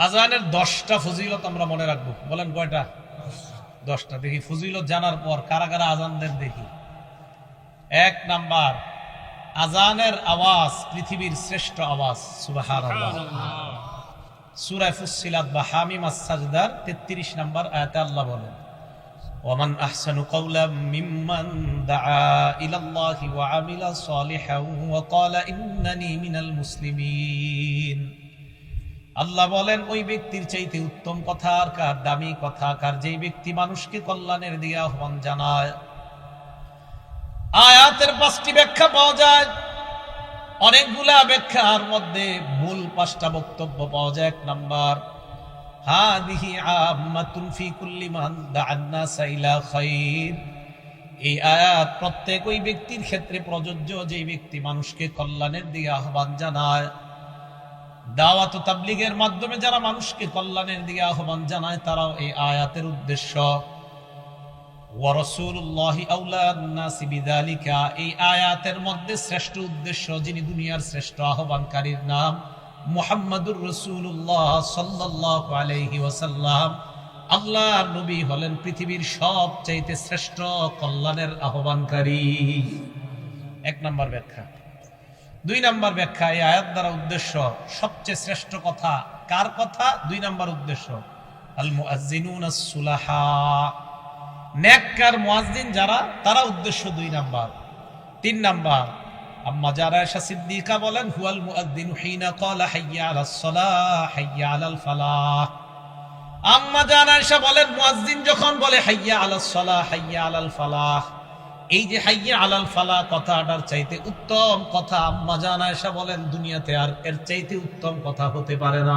আজানের 10টা ফজিলত আমরা মনে রাখবো। বলেন কয়টা? 10টা। দেখি ফজিলত জানার পর কারা কারা আজান দেন দেখি। 1 নাম্বার, আজানের আওয়াজ পৃথিবীর শ্রেষ্ঠ আওয়াজ। সুবহানাল্লাহ। সূরা ফুসসিলাত বা হামিম আস-সাজদার 33 নাম্বার আয়াতে আল্লাহ বলেন, ওয়ামান আহসানু কাওলাম মিম্মান দাআ ইলাল্লাহি ওয়া আমিলা সালিহান ওয়া ক্বালা ইন্নানি মিনাল মুসলিমিন। আল্লাহ বলেন, ওই ব্যক্তির চাইতে উত্তম কথা আর কার, দামি কথা কার, যেই ব্যক্তি মানুষকে কল্যাণের দিকে আহ্বান জানায়। আয়াতের 5টি ব্যাখ্যা পাওয়া যায়, অনেকগুলা ব্যাখ্যার মধ্যে মূল 5টা বক্তব্য পাওয়া যায়। 1 নাম্বার, হাদিহি আম্মাতুন ফি কুল্লি মান দাআন নাস ইলা খায়র। এই আয়াত প্রত্যেক ওই ব্যক্তির ক্ষেত্রে প্রযোজ্য যেই ব্যক্তি মানুষকে কল্যাণের দিকে আহ্বান জানায়। দাওয়াত ও তাবলীগের মাধ্যমে যারা মানুষকে কল্যাণের দিকে আহ্বান জানায় তারাও এই আয়াতের উদ্দেশ্য। ওয়া রাসূলুল্লাহি আওলান নাসি বিযালিকা, এই আয়াতের মধ্যে শ্রেষ্ঠ উদ্দেশ্য যিনি দুনিয়ার শ্রেষ্ঠ আহ্বানকারীর নাম মুহাম্মাদুর রাসূলুল্লাহ সাল্লাল্লাহু আলাইহি ওয়াসাল্লাম। আল্লাহর নবী হলেন পৃথিবীর সবচাইতে শ্রেষ্ঠ কল্যাণের আহ্বানকারী। 1 নাম্বার ব্যাখ্যা। 2 নাম্বার ব্যাখ্যা, এই আয়াত দ্বারা উদ্দেশ্য সবচেয়ে শ্রেষ্ঠ কথা কার কথা? 2 নাম্বার উদ্দেশ্য আল মুআজ্জিনুনাস সুলাহা, নেককার মুয়াজ্জিন যারা, তারা উদ্দেশ্য 2 নাম্বার। 3 নাম্বার, আম্মা জারা আয়েশা সিদ্দিকা বলেন, হুয়াল মুআজ্জিনু হিনা ক্বালা হাইয়া আলাস সালাহ হাইয়া আলাল ফালাহ। আম্মা জারা আয়েশা বলেন, মুয়াজ্জিন যখন বলে হাইয়া আলাস সালাহ হাইয়া আলাল ফালাহ, এই যে হাইয়া আলাল ফালাহ কথাটার চাইতে উত্তম কথা আম্মা জান আয়েশা বলেন দুনিয়াতে আর এর চাইতে উত্তম কথা হতে পারে না।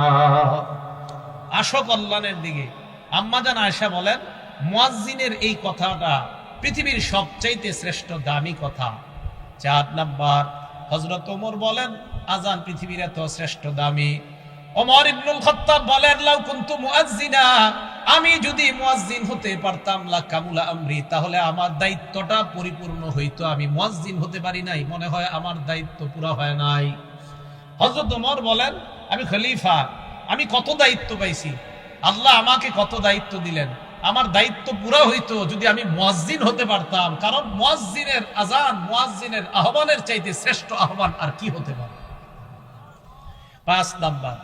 আসো কল্যাণের দিকে। আম্মা জান আয়েশা বলেন মুয়াজ্জিনের এই কথাটা পৃথিবীর সবচাইতে শ্রেষ্ঠ দামি কথা। 4 নাম্বার, হযরত ওমর বলেন আজান পৃথিবীর এত শ্রেষ্ঠ দামি। ওমর ইবনুল খাত্তাব বলেন, লাউ কুনতু মুআজ্জিনা, আমি যদি মুয়াজ্জিন হতে পারতাম, লা কামুলা আমরি, তাহলে আমার দায়িত্বটা পরিপূর্ণ হইতো। আমি মুয়াজ্জিন হতে পারি নাই, মনে হয় আমার দায়িত্ব পুরা হয় নাই। হযরত ওমর বলেন, আমি খলিফা, আমি কত দায়িত্ব পাইছি, আল্লাহ আমাকে কত দায়িত্ব দিলেন, আমার দায়িত্ব পুরা হইতো যদি আমি মুয়াজ্জিন হতে পারতাম। কারণ মুয়াজ্জিনের আজান, মুয়াজ্জিনের আহ্বানের চাইতে শ্রেষ্ঠ আহ্বান আর কি হতে পারে। 5 নাম্বার,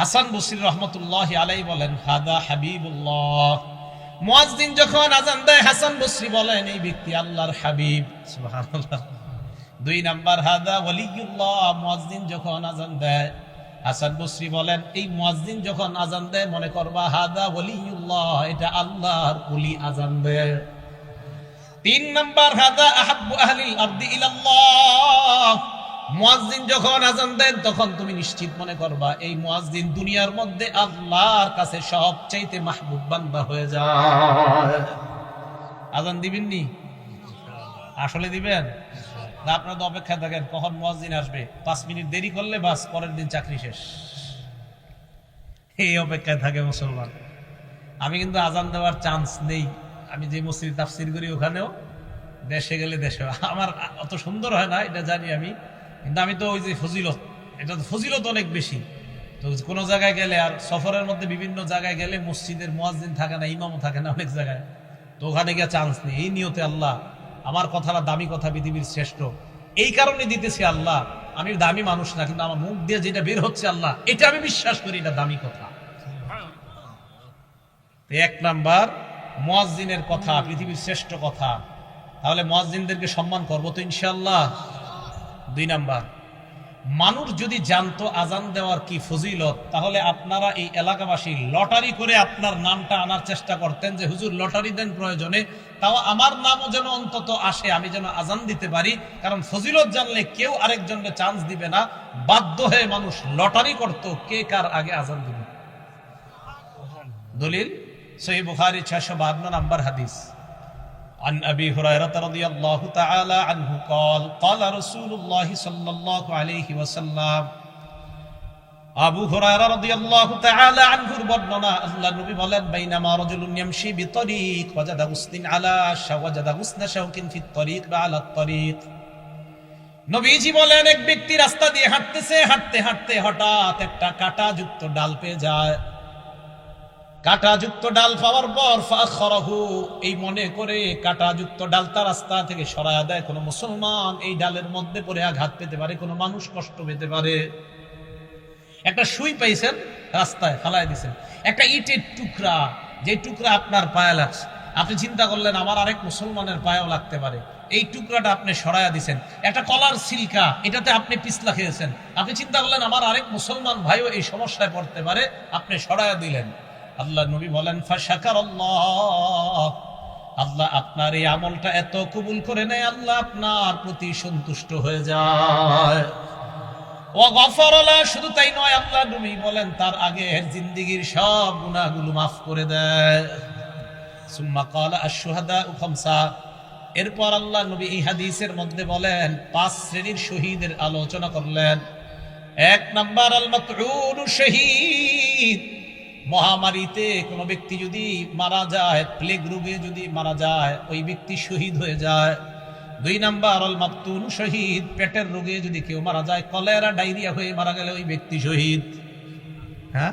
হাসান বসরি রহমতুল্লাহি আলাইহি বলেন, হাদা হাবিবুল্লাহ। মুয়াজ্জিন যখন আজান দেয় হাসান বসরি বলেন এই ব্যক্তি আল্লাহর হাবিব। সুবহানাল্লাহ। 2 নাম্বার, হাদা ওয়ালিউল্লাহ। মুয়াজ্জিন যখন আজান দেয় হাসান বসরি বলেন এই মুয়াজ্জিন যখন আজান দেয় মনে করবা হাদা ওয়ালিউল্লাহ, এটা আল্লাহর ওলি আজান দেয়। 3 নাম্বার, হাদা আহাব্বু আহলিল আরদি ইলাল্লাহ। মুয়াজ্জিন যখন আজান দেন তখন তুমি নিশ্চিত মনে করবা এই মুয়াজ্জিন দুনিয়ার মধ্যে আল্লাহর কাছে সবচাইতে মাহবুব বান্দা হয়ে যায়। আজান দিবেন নি? আসলে দিবেন না? আপনারা তো অপেক্ষা থাকেন কখন মুয়াজ্জিন আসবে, 5 মিনিট দেরি করলে বাস পরের দিন চাকরি শেষ, এই অপেক্ষায় থাকে মুসলমান। আমি কিন্তু আজান দেওয়ার চান্স নেই। আমি যে মসজিদে তাফসীর করি ওখানেও দেশে গেলে দেশে, আমার অত সুন্দর হয় না এটা জানি আমি, কিন্তু আমি তো ওই যে ফজিলত, এটা তো ফজিলত অনেক বেশি। তো কোনো জায়গায় গেলে আর সফরের মধ্যে বিভিন্ন জায়গায় গেলে মসজিদের মুয়াজ্জিন থাকে না, ইমামও থাকে না অনেক জায়গায়, তো ওখানে গিয়ে চান্স নেই। এই নিয়তে আল্লাহ আমার কথাটা দামি কথা, পৃথিবীর শ্রেষ্ঠ, এই কারণে দিতেছে আল্লাহ। আমি দামি মানুষ না, কিন্তু আমার মুখ দিয়ে যেটা বের হচ্ছে আল্লাহ এটা আমি বিশ্বাস করি এটা দামি কথা। 1 নাম্বার, মুয়াজ্জিনের কথা পৃথিবীর শ্রেষ্ঠ কথা, তাহলে মুয়াজ্জিনদেরকে সম্মান করবো তো ইনশাআল্লাহ। 2 নাম্বার, মানুষ যদি জানতো আজান দেওয়ার কি ফজিলত, তাহলে আপনারা এই এলাকাবাসী লটারি করে আপনার নামটা আনার চেষ্টা করতেন যে হুজুর লটারি দেন প্রয়োজনে, তাও আমার নামও যেন অন্তত আসে, আমি যেন আজান দিতে পারি। কারণ ফজিলত জানলে কেউ আরেকজনকে চান্স দিবে না, বাধ্য হয়ে মানুষ লটারি করত কে কার আগে আজান দিবে। দলিল সহিহ বুখারী 652 নাম্বার হাদিস। عن أبي هريرة رضي الله تعالى عنه قال قال رسول الله صلى الله عليه وسلم, আবু হুরায়রা রাদিয়াল্লাহু তাআলা আনহুর বর্ণনা, আল্লাহ নবী বলেন, বাইনামা রাজুলুন ইয়ামশি বিতরিক ওয়াজাদা গুসলিন আলা শাওয়াজাদা গুসনা শাওকিন ফিত তরিক বা আলা তরিক। নবীজি বলেন এক ব্যক্তি রাস্তা দিয়ে হাঁটতেছে, হাঁটতে হাঁটতে হঠাৎ একটা কাঁটাযুক্ত ডাল পেয়ে যায়। কাঁটাযুক্ত ডাল পাওয়ার পর ফাখরাহু, এই মনে করে কাঁটাযুক্ত ডালটা রাস্তা থেকে সরায়া দেয়, কোনো মুসলমান এই ডালের মধ্যে পড়ে আঘাত পেতে পারে, কোনো মানুষ কষ্ট পেতে পারে। একটা সুই পাইছেন, রাস্তায় ফালায় দিছেন, একটা ইটের টুকরা, যে টুকরা আপনার পায়ে লাগছে, আপনি চিন্তা করলেন আমার আরেক মুসলমানের পায়েও লাগতে পারে, এই টুকরাটা আপনি সরায়া দিছেন। একটা কলার সিলকা, এটাতে আপনি পিছলা খেয়েছেন, আপনি চিন্তা করলেন আমার আরেক মুসলমান ভাইও এই সমস্যায় পড়তে পারে, আপনি সরায়া দিলেন। আল্লাহ নবী বলেন ফাশাকারাল্লাহ, আল্লাহ আপনার এই আমলটা এত কবুল করে নেয়, আল্লাহ আপনার প্রতি সন্তুষ্ট হয়ে যায়। ওয়া গফারা লা, শুধু তাই নয়, আল্লাহ নবী বলেন তার আগের জিন্দেগীর সব গুনাহগুলো মাফ করে দেয়। সুম্মা ক্বালা আশ-শুহাদাউ খামসা, এরপর আল্লাহ নবী এই হাদিসের মধ্যে বলেন 5 শ্রেণীর শহীদের আলোচনা করলেন। 1 নাম্বার আল মাতউন শহীদ, মহামারীতে কোন ব্যক্তি যদি মারা যায়, প্লেগ রোগে যদি মারা যায়, ওই ব্যক্তি শহীদ হয়ে যায়। 2 নাম্বার আল মাকতুন শহীদ, পেটের রোগে যদি কেউ মারা যায়, কলেরা ডায়রিয়া হয়ে মারা গেলে ওই ব্যক্তি শহীদ। হ্যাঁ,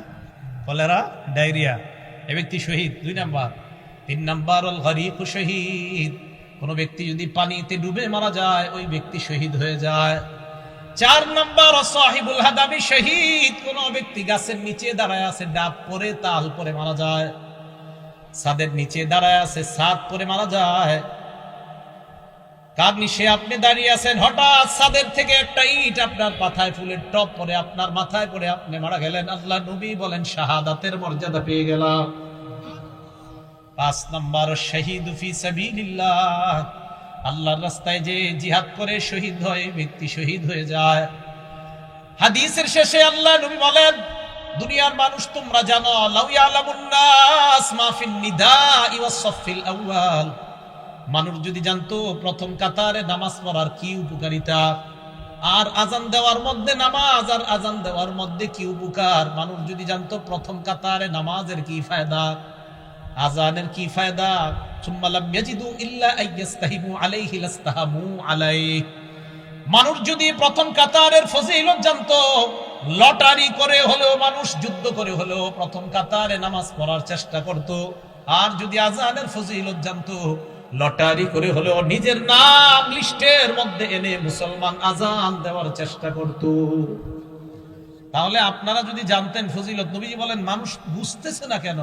কলেরা ডায়রিয়া, এই ব্যক্তি শহীদ 2 নাম্বার। 3 নাম্বার আল গরিক শহীদ, কোন ব্যক্তি যদি পানিতে ডুবে মারা যায়, ওই ব্যক্তি শহীদ হয়ে যায়। 4 নাম্বার সাহিবুল হাদাবি শহীদ, কোন ব্যক্তি গাছের নিচে দাঁড়ায় আছে, ডাব পরে তাল পরে মারা যায়, ছাদের নিচে দাঁড়ায় আছে, ছাদ পরে মারা যায়। কার নিচে আপনি দাঁড়িয়ে আছেন, হঠাৎ ছাদের থেকে একটা ইট আপনার মাথায়, ফুলের টপ পরে আপনার মাথায় পড়ে আপনি মারা গেলেন, আল্লাহ নবী বলেন শাহাদাতের মর্যাদা পেয়ে গেলাম। 5 নাম্বার শহীদ ফি সাবিলিল্লাহ, আল্লাহর রাস্তায় যে জিহাদ করে শহীদ হয়, ব্যক্তি শহীদ হয়ে যায়। হাদিসের শেষে আল্লাহ নবী বলেন, দুনিয়ার মানুষ তোমরা জানো, লাউ ইয়ালামুন নাস মা ফিন নিদাই ওয়াস সাফিল আউয়াল, মানুষ যদি জানতো প্রথম কাতারে নামাজ পড়ার কি উপকারিতা, আর আজান দেওয়ার মধ্যে নামাজ আর আজান দেওয়ার মধ্যে কি উপকার, মানুষ যদি জানতো প্রথম কাতারে নামাজের কি ফায়দা, আজানের কি ফায়দা, সুম্মা লাম ইয়াজিদু ইল্লা আইয়াস্তাহিমু আলাইহি লাস্তাহামু আলাইহি, মানুষ যদি প্রথম কাতারের ফজিলত জানতো, লটারি করে হলেও মানুষ যুদ্ধ করে হলেও প্রথম কাতারে নামাজ পড়ার চেষ্টা করত। আর যদি আজানের ফজিলত জানতো, লটারি করে হলেও নিজের নাম লিস্টের মধ্যে এনে মুসলমান আজান দেওয়ার চেষ্টা করত। তাহলে আপনারা যদি জানতেন ফজিলত, নবীজি বলেন মানুষ বুঝতেছে না কেন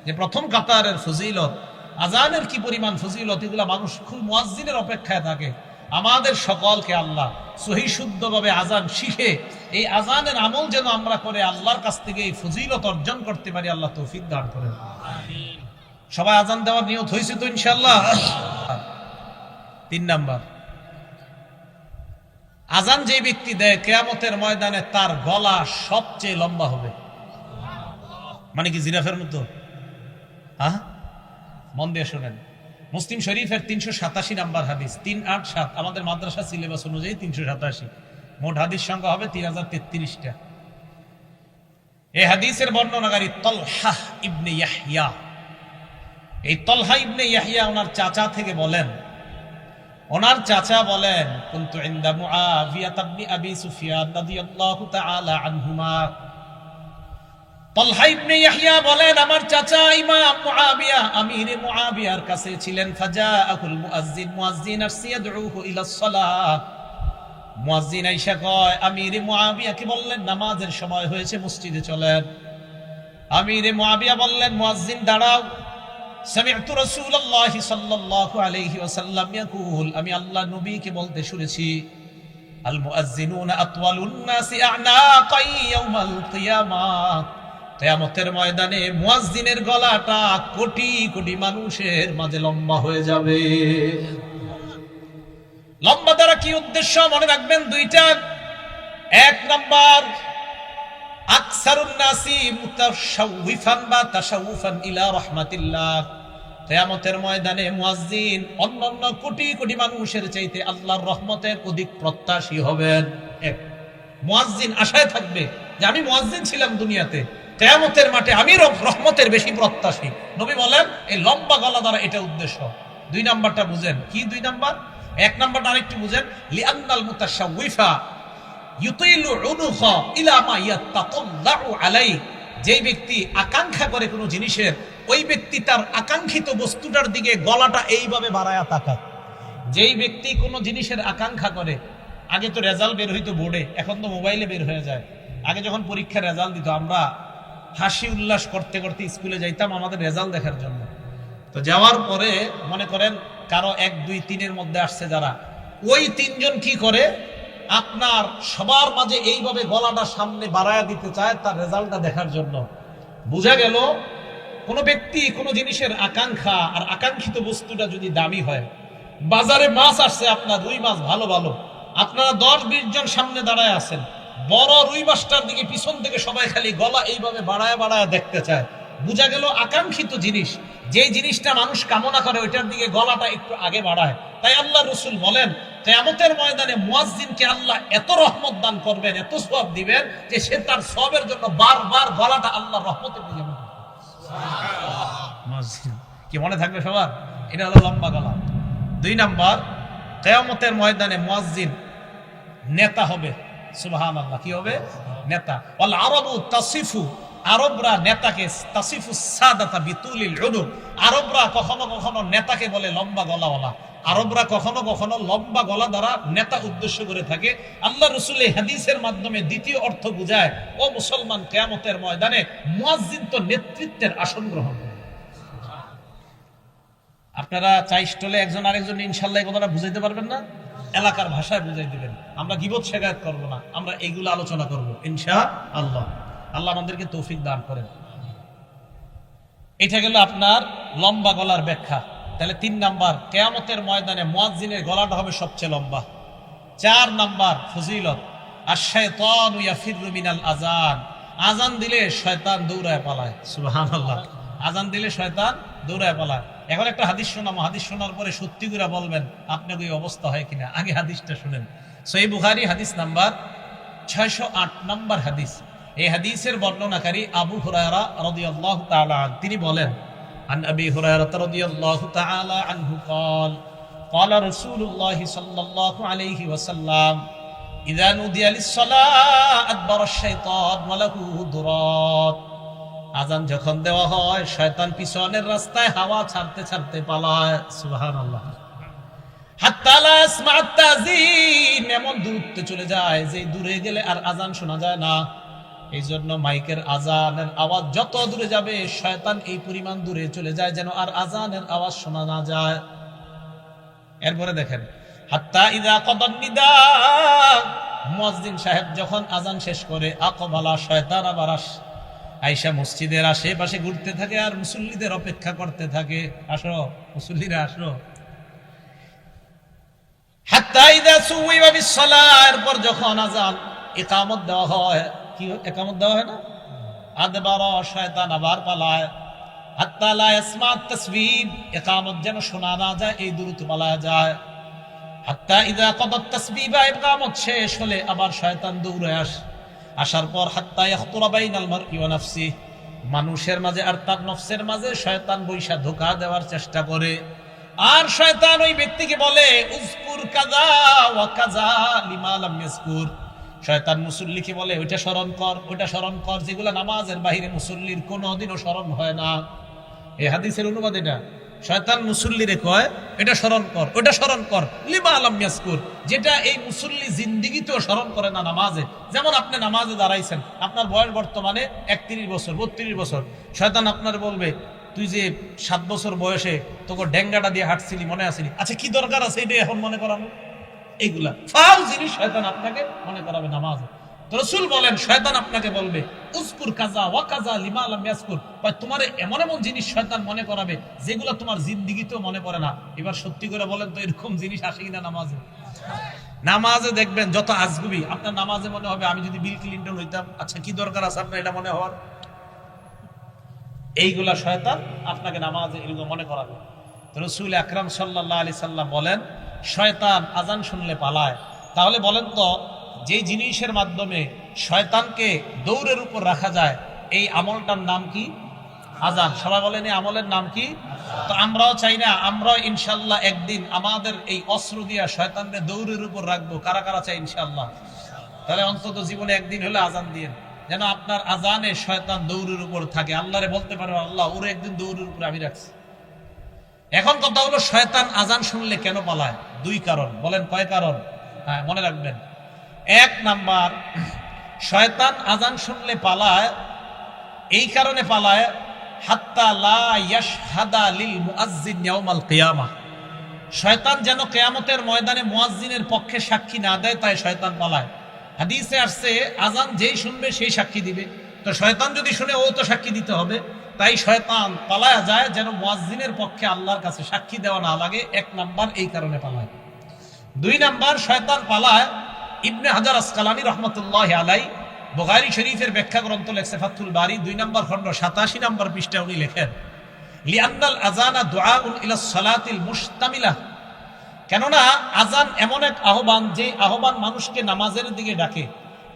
যে প্রথম কাতারের ফজিলত, আজানের কি পরিমাণ ফজিলত, এগুলা মানুষ খুব মুয়াজ্জিনের অপেক্ষায় থাকে। আমাদের সকলকে আল্লাহ সহি শুদ্ধভাবে আজান শিখে এই আজানের আমল যেন আমরা করে আল্লাহর কাছ থেকে এই ফজিলত অর্জন করতে পারি, আল্লাহ তৌফিক দান করেন। সবাই আজান দেওয়ার নিয়ত হয়েছে তো ইনশাআল্লাহ। 3 নাম্বার, আজান যে ব্যক্তি দেয় কিয়ামতের ময়দানে তার গলা সবচেয়ে লম্বা হবে। মানে কি জিরাফের মতো? হ্যাঁ, মন দিয়ে শোনেন। মুসলিম শরীফের 387 নাম্বার হাদিস, 387, আমাদের মাদ্রাসা সিলেবাস অনুযায়ী 387, মোট হাদিস সংখ্যা হবে 3033টা। এই হাদিসের বর্ণনাকারী তলহা ইবনে ইয়াহইয়া। এই তলহা ইবনে ইয়াহইয়া ওনার চাচা থেকে বলেন, ওনার চাচা বলেন, কুনতু ইনদা মুআবিয়া ইবনে আবি সুফিয়ান রাদিয়াল্লাহু তাআলা আনহুমা। তলহা ইবনে ইয়াহইয়া বলেন, আমার চাচা ইমাম মুআবিয়া, আমির মুআবিয়ার কাছে ছিলেন। ফাজাআহুল মুয়াজ্জিন, মুয়াজ্জিন আসছে, ইয়াদউহু ইলাস সালাত। মুয়াজ্জিন আইসা কয়, আমির মুআবিয়াকে বললেন নামাজের সময় হয়েছে, মসজিদে চলেন। আমির মুআবিয়া বললেন, মুয়াজ্জিন দাঁড়াও। সামি'তু রাসূলুল্লাহি সাল্লাল্লাহু আলাইহি ওয়াসাল্লাম ইয়াকুল, আমি আল্লাহ নবীকে বলতে শুনেছি, আল মুয়াজ্জিনুনা আতওয়ালুন নাসি আ'নাকান ইয়াউমাল কিয়ামাহ, কিয়ামতের ময়দানে মুয়াজ্জিনের গলাটা কোটি কোটি মানুষের মাঝে লম্বা হয়ে যাবে। লম্বা দ্বারা কি উদ্দেশ্য মনে রাখবেন? 2টা। 1 নাম্বার, আকসারুন নাসি মুতাশাউফান বা তাশাউফান ইলা রাহমাতিল্লাহ, কিয়ামতের ময়দানে মুয়াজ্জিন অন্যান্য কোটি কোটি মানুষের চাইতে আল্লাহর রহমতের অধিক প্রত্যাশী হবেন। মুয়াজ্জিন আশায় থাকবে যে আমি মুয়াজ্জিন ছিলাম দুনিয়াতে, কিয়ামতের মাঠে আমি রহমতের বেশি প্রত্যাশী। নবী বলেন এই লম্বা গলা দ্বারা এটা উদ্দেশ্য। 2 নাম্বারটা বুঝেন কি? 2 নাম্বার, 1 নাম্বারটা আরেকটু বুঝেন, লিআন্নাল মুতাশাউফা ইউতিলু উনুখা ইলা মা ইয়াতাতাল্লাউ আলাইহি, যেই ব্যক্তি আকাঙ্ক্ষা করে কোনো জিনিসের, ওই ব্যক্তি তার আকাঙ্ক্ষিত বস্তুটার দিকে গলাটা এইভাবে বাড়ায়া তাকায়। যেই ব্যক্তি কোনো জিনিসের আকাঙ্ক্ষা করে, আগে তো রেজাল্ট বের হইতো বোর্ডে, এখন তো মোবাইলে বের হয়ে যায়। আগে যখন পরীক্ষার রেজাল্ট দিত আমরা হাসি উল্লাস করতে করতে স্কুলে যাইতাম আমাদের রেজাল্ট দেখার জন্য। তো যাওয়ার পরে মনে করেন কারো 1, 2, 3-এর মধ্যে আসছে যারা, ওই 3 জন কি করে, আপনার সবার মাঝে এইভাবে গলাটা সামনে বাড়ায়া দিতে চায় তার রেজাল্টটা দেখার জন্য। বোঝা গেল কোনো ব্যক্তি কোনো জিনিসের আকাঙ্ক্ষা আর আকাঙ্ক্ষিত বস্তুটা যদি দামি হয়, বাজারে মাছ আসছে আপনার রুই মাছ ভালো ভালো, আপনারা 10-20 জন সামনে দাঁড়ায় আছেন, বড় রুই মাছটার দিকে পিছন থেকে সবাই খালি গলা এইভাবে বাড়ায়া বাড়ায়া দেখতে চায়। বোঝা গেল আকাঙ্ক্ষিত জিনিস, যে জিনিসটা মানুষ কামনা করে ওইটার দিকে গলাটা একটু আগে বাড়ায়। তাই আল্লাহ রসুল বলেন কিয়ামতের ময়দানে মুয়াজ্জিনকে আল্লাহ এত রহমত দান করবেন, এত সওয়াব দিবেন যে সে তার সওয়াবের জন্য বারবার গলাটা আল্লাহর রহমতের দিকে মুয়াজ্জিন। কি মনে থাকবে সবার? এটা হলো লম্বা গলা। 2 নাম্বার, কিয়ামতের ময়দানে মুয়াজ্জিন নেতা হবে। সুবহানাল্লাহ, কি হবে? নেতা। ওয়াল আরাবু তাসিফু, আরবরা নেতাকে তাসিফু সাদাতা বিতুলিল উনুক, আরবরা কখনো কখনো নেতাকে বলে লম্বা গলাওয়ালা। আরবরা কখনো কখনো লম্বা গলা দ্বারা নেতা উদ্দেশ্য করে থাকে। আল্লাহ রাসূল এই হাদিসের মাধ্যমে দ্বিতীয় অর্থ বুঝায়, ও মুসলমান, কিয়ামতের ময়দানে মুয়াজ্জিন তো নেতৃত্বের আসন গ্রহণ করে। আপনারা চাই স্টলে একজন আরেকজন ইনশাআল্লাহ এই কথাটা বুঝাইতে পারবেন না? এলাকার ভাষায় বুঝাই দিবেন। আমরা গীবত শিকায়ত করব না, আমরা এইগুলো আলোচনা করব ইনশাআল্লাহ। আল্লাহ আমাদেরকে তৌফিক দান করেন। এটা গেল আপনার লম্বা গলার ব্যাখ্যা। তাহলে 3 নাম্বার, কিয়ামতের ময়দানে মুয়াজ্জিনের গলাটা হবে সবচেয়ে লম্বা। 4 নাম্বার ফজিলত, আশ-শায়তানু ইয়াফিরু মিনাল আযান, আযান দিলে শয়তান দৌড়ায় পালায়। সুবহানাল্লাহ, আযান দিলে শয়তান দৌড়ায় পালায়। এখন একটা হাদিস শোনাবো, হাদিস শোনার পরে সত্যি করে বলবেন আপনার এই অবস্থা হয় কিনা। আগে হাদিসটা শুনেন। সহিহ বুখারী হাদিস নাম্বার 608 নাম্বার হাদিস। এই হাদিসের বর্ণনাকারী আবু হুরায়রা রাদিয়াল্লাহু তাআলা আনহু, তিনি বলেন, আন আবি হুরায়রা রাদিয়াল্লাহু তাআলা আনহু قال قال رسول الله صلى الله عليه وسلم اذا نودي للصلاه ادبر الشيطان وله ضرات, আযান যখন দেওয়া হয় শয়তান পিছনের রাস্তায় হাওয়া ছাড়তে ছাড়তে পালায়। সুবহানাল্লাহ। হাত্তা লা ইসমা'আত তাযীন, এমন দূরত্বে চলে যায় যে দূরে গেলে আর আযান শোনা যায় না। এই জন্য মাইকের আযানের আওয়াজ যত দূরে যাবে শয়তান এই পরিমাণ দূরে চলে যায় যেন আর আযানের আওয়াজ শোনা না যায়। এরপরে দেখেন, হাত্তা ইযা কাদান নিদা, মুয়াজ্জিন সাহেব যখন আযান শেষ করে, আকবালা, শয়তান আবার আয়েশা মসজিদের আশেপাশে ঘুরতে থাকে আর মুসল্লিদের অপেক্ষা করতে থাকে, আসো মুসল্লিরা আসো। হাত্তা ইযা সুওয়িবা বিস-সালাহ, এরপর যখন আযান ইকামত দেওয়া হয়, কি ইকামত দেওয়া হয় না, আদবারা, শয়তান আবার পালায়। হাত্তা লা ইসমা'আত তাসবিহ, ইকামত যেন শোনা না যায় এই দূরত্ব পালায় যায়। হাত্তা ইযা কাদাত তাসবিহা, ইকামত শেষ হলে আবার শয়তান দৌড়ে আসার পর হাত্তা ইয়াখতুরা বাইনাল মারই ওয়া নাফসিহি, মানুষের মাঝে আর তার নফসের মাঝে শয়তান বৈশা ধোঁকা দেওয়ার চেষ্টা করে। আর শয়তান ওই ব্যক্তিকে বলে, উযকুর কাযা ওয়া কাযা লিমা লাম ইয়াযকুর, শয়তান মুসল্লিকে বলে ওইটা স্মরণ কর, ওইটা স্মরণ কর, যেগুলো নামাজের বাইরে মুসল্লির কোনোদিনও স্মরণ হয় না। এই হাদিসের অনুবাদ এটা। শয়তান মুসল্লিরে কয় এটা স্মরণ কর, ওইটা স্মরণ কর, লিমা লাম ইয়াযকুর, যেটা এই মুসল্লি জিন্দেগিতেও স্মরণ করে না নামাজে। যেমন আপনি নামাজে দাঁড়াইছেন, আপনার বয়স বর্তমানে 31 বছর 32 বছর, শয়তান আপনার বলবে, তুই যে 7 বছর বয়সে তোকে ডেঙ্গাটা দিয়ে হাঁটছিলি মনে আসিনি, আচ্ছা কি দরকার আছে এটা এখন মনে করানো? এইগুলা ফাউ জিনিস শয়তান আপনাকে মনে করাবে নামাজে। তো রাসূল বলেন, শয়তান আপনাকে বলবে উযকুর কাযা ওয়া কাযা লিমা লাম ইয়াযকুর, তোমার এমন এমন জিনিস শয়তান মনে করাবে যেগুলো তোমার জিন্দেগিতেও মনে পড়ে না। এবার সত্যি করে বলেন তো এরকম জিনিস আসে কিনা নামাজে? নামাজে দেখবেন যত আজগুবি, আপনার নামাজে মনে হবে আমি যদি বিল ক্লিনটন হইতাম, আচ্ছা কি দরকার আছে আপনার এটা মনে হওয়ার? এইগুলা শয়তান আপনাকে নামাজে এরকম মনে করাবে। তো রাসূল আকরাম সাল্লাল্লাহু আলাইহি সাল্লাম বলেন, শয়তান আযান শুনলে পালায়। তাহলে বলেন তো, যে জিনিসের মাধ্যমে শয়তানকে দৌড়ের উপর রাখা যায় এই আমলটার নাম কি? আযান। সবাই বলেন এই আমলের নাম কি? তো আমরাও চাই না, আমরাও ইনশাআল্লাহ একদিন আমাদের এই অস্ত্র দিয়া শয়তানকে দৌড়ের উপর রাখবো। কারা কারা চাই ইনশাআল্লাহ? তাহলে অন্তত জীবনে একদিন হলে আযান দিয়েন। যেন আপনার আজানে শয়তান দৌড়ের উপর থাকে, আল্লাহরে বলতে পারো আল্লাহ ওরে একদিন দৌড়ের উপর আমি রাখছি। এখন কথা হলো শয়তান আজান শুনলে কেন পালায়? দুই কারণ। বলেন কয় কারণ? হ্যাঁ, মনে রাখবেন। এক নাম্বার, শয়তান আজান শুনলে পালায় এই কারণে পালায়, হাত্তা লা ইয়াশহাদা লিল মুআজ্জিন ইয়াউমাল কিয়ামাহ, শয়তান যেন কিয়ামতের ময়দানে মুয়াজ্জিনের পক্ষে সাক্ষী না দেয়, তাই শয়তান পালায়। হাদিসে আসছে আজান যেই শুনবে সেই সাক্ষী দিবে, তো শয়তান যদি শুনে ও তো সাক্ষী দিতে হবে, তাই শয়তান পালায়া যায় যেন মুয়াজ্জিনের পক্ষে আল্লাহর কাছে সাক্ষী দেওয়া না লাগে। এক নাম্বার এই কারণে পালায়। দুই নাম্বার, শয়তান পালায়, ইবনে হাজার আসকালানী রহমতুল্লাহ আলাই বুখারী শরীফের ব্যাখ্যা গ্রন্থ লেখছে ফাথুল বারী 2 নম্বর খণ্ড 87 নম্বর পৃষ্ঠায় উনি লেখেন, লিআন্নাল আযানা দুআউন ইলাস সালাতিল মুশতামিলা, কেননা আজান এমন এক আহ্বান, যে আহ্বান মানুষকে নামাজের দিকে ডাকে,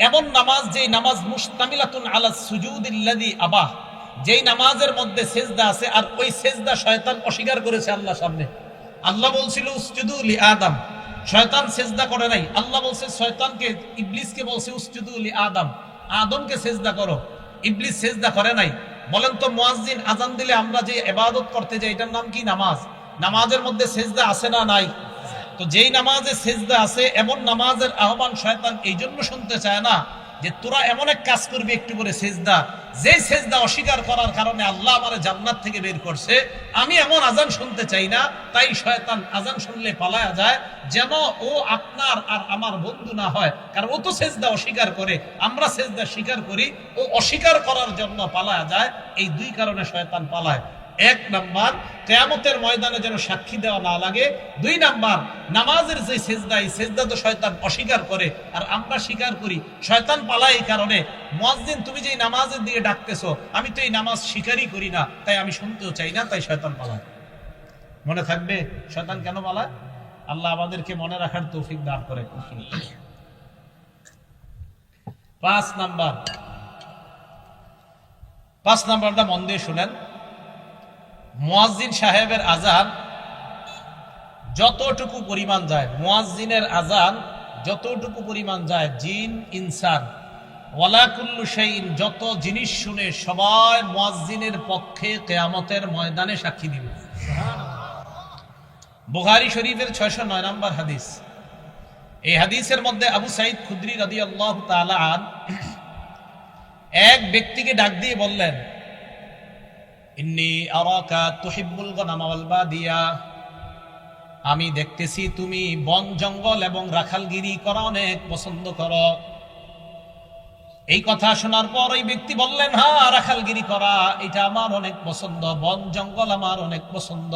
এমন নামাজ যেই নামাজ মুশতামিলাতুন আলাস সুজুদিল্লাযী আবাহ, যেই নামাজের মধ্যে সেজদা আছে, আর ওই সেজদা শয়তান অস্বীকার করেছে আল্লাহর সামনে। আল্লাহ বলছিল উসজুদু লি আদম, শয়তান সেজদা করে নাই। আল্লাহ বলছে শয়তানকে, ইবলিসকে বলছে উসজুদু লি আদম, আদমকে সেজদা করো, ইবলিস সেজদা করে নাই। বলেন তো মুয়াজ্জিন আজান দিলে আমরা যে ইবাদত করতে যাই এটার নাম কি? নামাজ। নামাজের মধ্যে সেজদা আছে না নাই? তো যেই নামাজে সেজদা আছে এমন নামাজের আহ্বান শয়তান এই জন্য শুনতে চায় না যে তোরা এমন এক কাজ করবি একটু করে সেজদা, যে সেজদা অস্বীকার করার কারণে আল্লাহ আমারে জান্নাত থেকে বের করছে, আমি এমন আজান শুনতে চাই না। তাই শয়তান আজান শুনলে পালায়া যায় যেন ও আপনার আর আমার বন্ধু না হয়, কারণ ও তো সেজদা অস্বীকার করে, আমরা সেজদা স্বীকার করি, ও অস্বীকার করার জন্য পালায়া যায়। এই দুই কারণে শয়তান পালায়। এক নাম্বার, কিয়ামতের ময়দানে যেন সাক্ষী দেওয়া না লাগে। দুই নাম্বার, নামাজের যে সেজদা, এই সেজদা তো শয়তান অস্বীকার করে আর আমরা স্বীকার করি, শয়তান পালায় এই কারণে। মুয়াজ্জিন তুমি যে নামাজের দিকে ডাকতেছো, আমি তো এই নামাজ স্বীকারই করি না, তাই আমি শুনতেও চাই না, তাই শয়তান পালায়। মনে থাকবে শয়তান কেন পালায়? আল্লাহ আমাদেরকে মনে রাখার তৌফিক দান করে। 5 নাম্বারটা মন দিয়ে শুনেন। মুয়াজ্জিন সাহেবের আজান যতটুকু পরিমাণ যায়, মুয়াজ্জিনের আজান যতটুকু পরিমাণ যায়, জিন ইনসান ওয়ালা কুল্লু শাইইন, যত জিনিস শুনে সবাই মুয়াজ্জিনের পক্ষে কিয়ামতের ময়দানে সাক্ষী দিবে। বুখারী শরীফের 609 নম্বর হাদিস। এই হাদিসের মধ্যে আবু সাঈদ খুদরি রাদিয়াল্লাহু তাআলা আন এক ব্যক্তিকে ডাক দিয়ে বললেন, ইন্নী আরাকা তুহিব্বুল গনামা ওয়াল বাদিয়া, আমি দেখতেছি তুমি বন জঙ্গল এবং রাখালগিরি করা অনেক পছন্দ করো। এই কথা শোনার পর ওই ব্যক্তি বললেন, হ্যাঁ, রাখালগিরি করা এটা আমার অনেক পছন্দ, বন জঙ্গল আমার অনেক পছন্দ।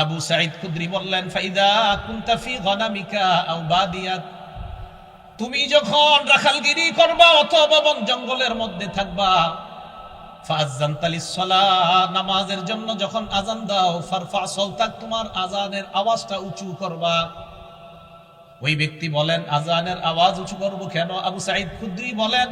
আবু সাঈদ খুদরি বললেন, ফাইদা কুনতা ফি গনামিকা আও বাদিয়াত, তুমি যখন রাখালগিরি করবা অথবা বন জঙ্গলের মধ্যে থাকবা, নামাজের জন্য যখন আজান দাও, ফারফা সাওতাক, তোমার আজানের আওয়াজটা উঁচু করবা। ওই ব্যক্তি বলেন, আজানের আওয়াজ উঁচু করব কেন? আবু সাঈদ খুদরি বলেন,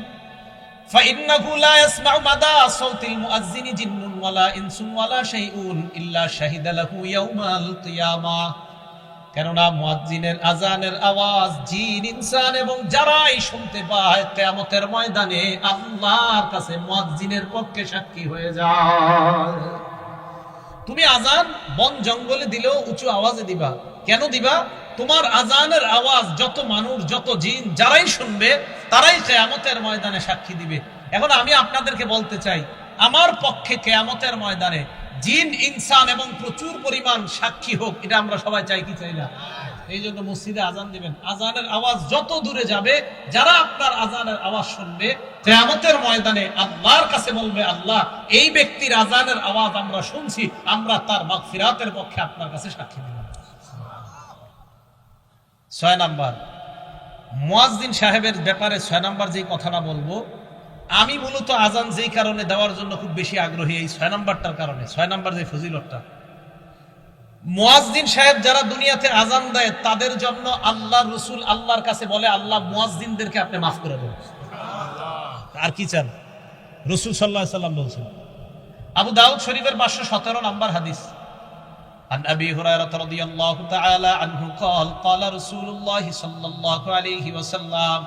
ফাইন্নাহু লা ইয়াসমাউ মাদা সাওতিল মুআজ্জিনি জিন্নুন ওয়ালা ইনসুন ওয়ালা শাইউন ইল্লা শাহিদা লাহু ইয়াউমাল কিয়ামাহ, কেননা মুয়াজ্জিনের আজানের আওয়াজ জিন ইনসান এবং যারাই শুনতে পায় কিয়ামতের ময়দানে আল্লাহর কাছে মুয়াজ্জিনের পক্ষে সাক্ষী হয়ে যায়। তুমি আজান বন জঙ্গলে দিলেও উঁচু আওয়াজে দিবা। কেন দিবা? তোমার আজানের আওয়াজ যত মানুষ, যত জিন যারাই শুনবে তারাই কিয়ামতের ময়দানে সাক্ষী দিবে। এখন আমি আপনাদেরকে বলতে চাই, আমার পক্ষে কিয়ামতের ময়দানে জিন ইনসান এবং প্রচুর পরিমাণ সাক্ষী হোক, এটা আমরা সবাই চাই কি চাই না? এই জন্য মসজিদে আজান দিবেন, আজানের আওয়াজ যত দূরে যাবে, যারা আপনার আজানের আওয়াজ শুনবে কিয়ামতের ময়দানে আল্লাহর কাছে বলবে, আল্লাহ এই ব্যক্তির আজানের আওয়াজ আমরা শুনছি, আমরা তার মাগফিরাতের পক্ষে আপনার কাছে সাক্ষী দিলাম। 6 নাম্বার, মুয়াজ্জিন সাহেবের ব্যাপারে 6 নাম্বার যে কথাটা বলবো, আমি মূলত আজান যেই কারণে দেওয়ার জন্য খুব বেশি আগ্রহী, এই 6 নাম্বারটার কারণে। 6 নাম্বার যে ফজিলতটা, মুয়াজ্জিন সাহেব যারা দুনিয়াতে আজান দেয় তাদের জন্য আল্লাহ রসুল আল্লাহর কাছে বলে, আল্লাহ মুয়াজ্জিনদেরকে আপনি মাফ করে দেন। আর কি চান? রসুল সাল্লাল্লাহু আলাইহি সাল্লাম বলছেন। আবু দাউদ শরীফের 517 নম্বর হাদিস, عن أبي هريرة رضي الله تعالى عنه قال قال رسول الله صلى الله عليه وسلم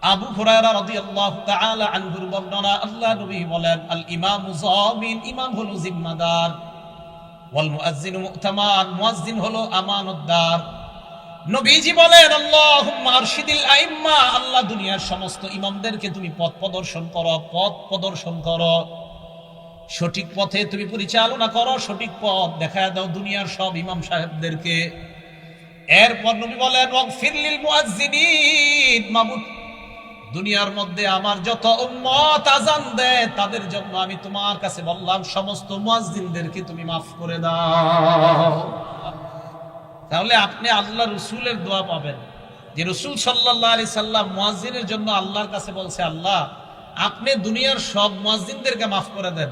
আবু হুরায়রা রাদিয়াল্লাহু তাআলা আনহুর বর্ণনা, আল্লাহ নবী বলেন, আল ইমামু যামিন, ইমাম হলো জিম্মাদার, ওয়াল মুয়াজ্জিনু মু'তামান, মুয়াজ্জিন হলো আমানতদার। নবীজি বলেন, আল্লাহুম্মা আরশিদিল আইম্মা, আল্লাহ দুনিয়ার সমস্ত ইমামদেরকে তুমি পথ প্রদর্শন করো, সঠিক পথে তুমি পরিচালনা করো, সঠিক পথ দেখায় দাও দুনিয়ার সব ইমাম সাহেবদেরকে। এরপর নবী বলেন, ওয়াগফির লিল মুয়াজ্জিনিন, মাবুদ দুনিয়ার মধ্যে আমার যত উম্মত আযান দেয় তাদের জন্য আমি তোমার কাছে বললাম সমস্ত মুয়াজ্জিনদেরকে তুমি মাফ করে দাও। তাহলে আপনি আল্লাহ রসুলের দোয়া পাবেন, যে রসুল সাল্লাল্লাহু আলাইহি সাল্লাম মুয়াজ্জিনের জন্য আল্লাহর কাছে বলছে, আল্লাহ আপনি দুনিয়ার সব মুয়াজ্জিনদেরকে মাফ করে দেন।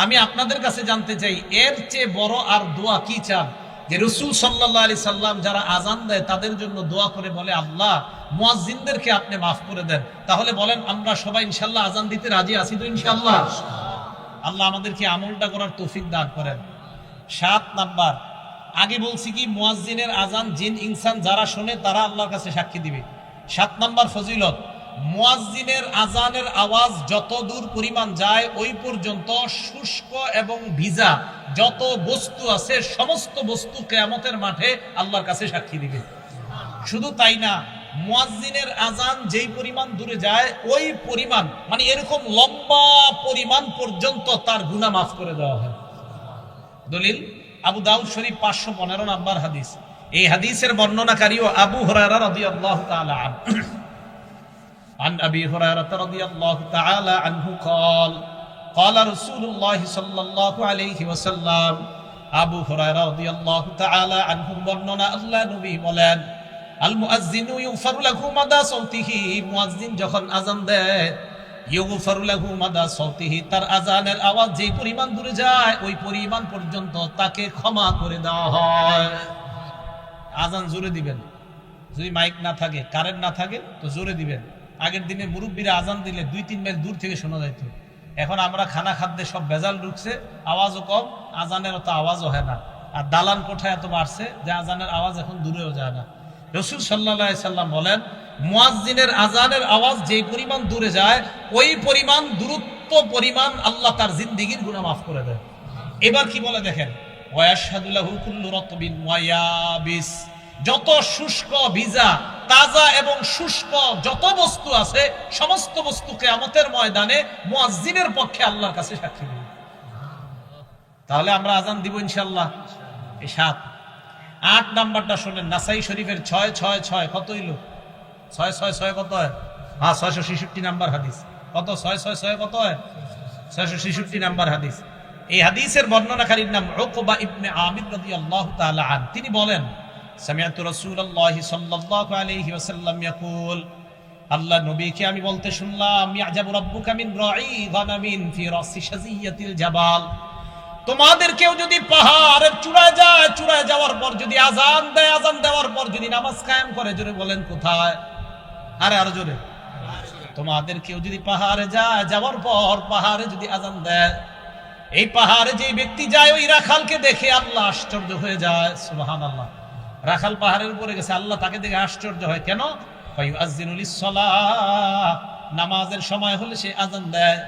আমি আপনাদের কাছে জানতে চাই, এর চেয়ে বড় আর দোয়া কি চান? যে রসুল সাল্লাল্লাহু আলাইহি সাল্লাম যারা আযান দেয় তাদের জন্য দোয়া করে বলে, আল্লাহ মুয়াজ্জিনদেরকে আপনি মাফ করে দেন। তাহলে বলেন আমরা সবাই ইনশাআল্লাহ আযান দিতে রাজি আছি তো? ইনশাআল্লাহ। আল্লাহ আমাদেরকে আমলটা করার তৌফিক দান করেন। 7 নাম্বার, আগে বলছি কি, মুয়াজ্জিনের আযান জিন ইনসান যারা শুনে তারা আল্লাহর কাছে সাক্ষী দিবে। 7 নাম্বার ফজিলত, মুয়াজ্জিনের আযানের আওয়াজ যত দূর পরিমাণ যায় ওই পর্যন্ত শুষ্ক এবং ভিজা যত বস্তু আছে সমস্ত বস্তু কিয়ামতের মাঠে আল্লাহর কাছে সাক্ষী দিবে। শুধু তাই না, মুয়াজ্জিনের আযান যেই পরিমাণ দূরে যায় ওই পরিমাণ, মানে এরকম লম্বা পরিমাণ পর্যন্ত তার গুনাহ মাফ করে দেওয়া হয়। দলিল আবু দাউদ শরীফ 515 নাম্বার হাদিস। এই হাদিসের বর্ণনাকারীও আবু হুরায়রা রাদিয়াল্লাহু তাআলা আনহু। عن أبي هريرة رضي الله تعالى عنه قال قال رسول الله صلى الله عليه وسلم আবু হুরায়রা রাদিয়াল্লাহু তাআলা আনহু বর্ণনা, আল্লাহ নবী বলেন, আল মুয়াজ্জিনু ইউগফারু লাহু মাদা সাউতিহি, মুয়াজ্জিন যখন আযান দেয়, ইউগফারু লাহু মাদা সাউতিহি, তার আযানের আওয়াজ যে পরিমাণ দূরে যায় ওই পরিমাণ পর্যন্ত তাকে ক্ষমা করে দেওয়া হয়। আযান জোরে দিবেন, যদি মাইক না থাকে, কারেন্ট না থাকে তো জোরে দিবেন। আগের দিনে মুরব্বীরা আযান দিলে 2-3 মাইল দূর থেকে শোনা যাইত। এখন আমরা খানা খাদ্যে সব ভেজাল ঢুকছে, আওয়াজও কম, আযানের অত আওয়াজও হয় না। আর দালান কোঠায় এত বাড়ছে যে আযানের আওয়াজ এখন দূরেও যায় না। রাসূল সাল্লাল্লাহু আলাইহি সাল্লাম বলেন, মুয়াজ্জিনের আযানের আওয়াজ যেই পরিমাণ দূরে যায় ওই পরিমাণ দূরত্ব পরিমাণ আল্লাহ তার জিন্দেগীর গুনাহ মাফ করে দেয়। এবার কি বলে দেখেন, ওয়ায়াশহাদু লাহু কুল্লু রাতবিন ওয়া ইয়াবিস, যত শুষ্ক ভিজা তাজা এবং শুষ্ক যত বস্তু আছে সমস্ত বস্তু কিয়ামতের ময়দানে মুয়াজ্জিনের পক্ষে আল্লাহর কাছে সাক্ষী দিবে। তাহলে আমরা আযান দিব ইনশাআল্লাহ। এই 7। 8 নাম্বারটা শুনেন, নাসাই শরীফের 666 কত হইল? 666 কত হয়? হ্যাঁ, 666 নাম্বার হাদিস। কত? 666 কত হয়? 666 নাম্বার হাদিস। এই হাদিসের বর্ণনাকারীর নাম উকবা ইবনে আমির রাদিয়াল্লাহু তাআলা আন। তিনি বলেন, সামিআতু রাসূলুল্লাহি সাল্লাল্লাহু আলাইহি ওয়াসাল্লাম ইয়াকুল, আল্লাহ নবীকে আমি বলতে শুনলাম, ইয়াজাবু রাব্বুকা মিন রাঈ গানামিন ফি রাসি শাজিয়াতিল জাবাল, তোমাদের কেউ যদি পাহাড়ের চূড়ায় যায়, চূড়ায় যাওয়ার পর যদি আযান দেয়, আযান দেওয়ার পর যদি নামাজ কায়েম করে, জোরে বলেন কোথায়? আরো জোরে। তোমাদের কেউ যদি পাহাড়ে যায়, যাওয়ার পর পাহাড়ে যদি আযান দেয়, এই পাহাড়ে যে ব্যক্তি যায় ওই রাখালকে দেখে আল্লাহ আশ্চর্য হয়ে যায়। সুবহানাল্লাহ। রাখাল পাহাড়ের উপরে গেছে, আল্লাহ তাকে দেখে আশ্চর্য হয়। কেন? ফায়ুআযযিনু লিস-সালাহ, নামাজের সময় হলে সে আযান দেয়।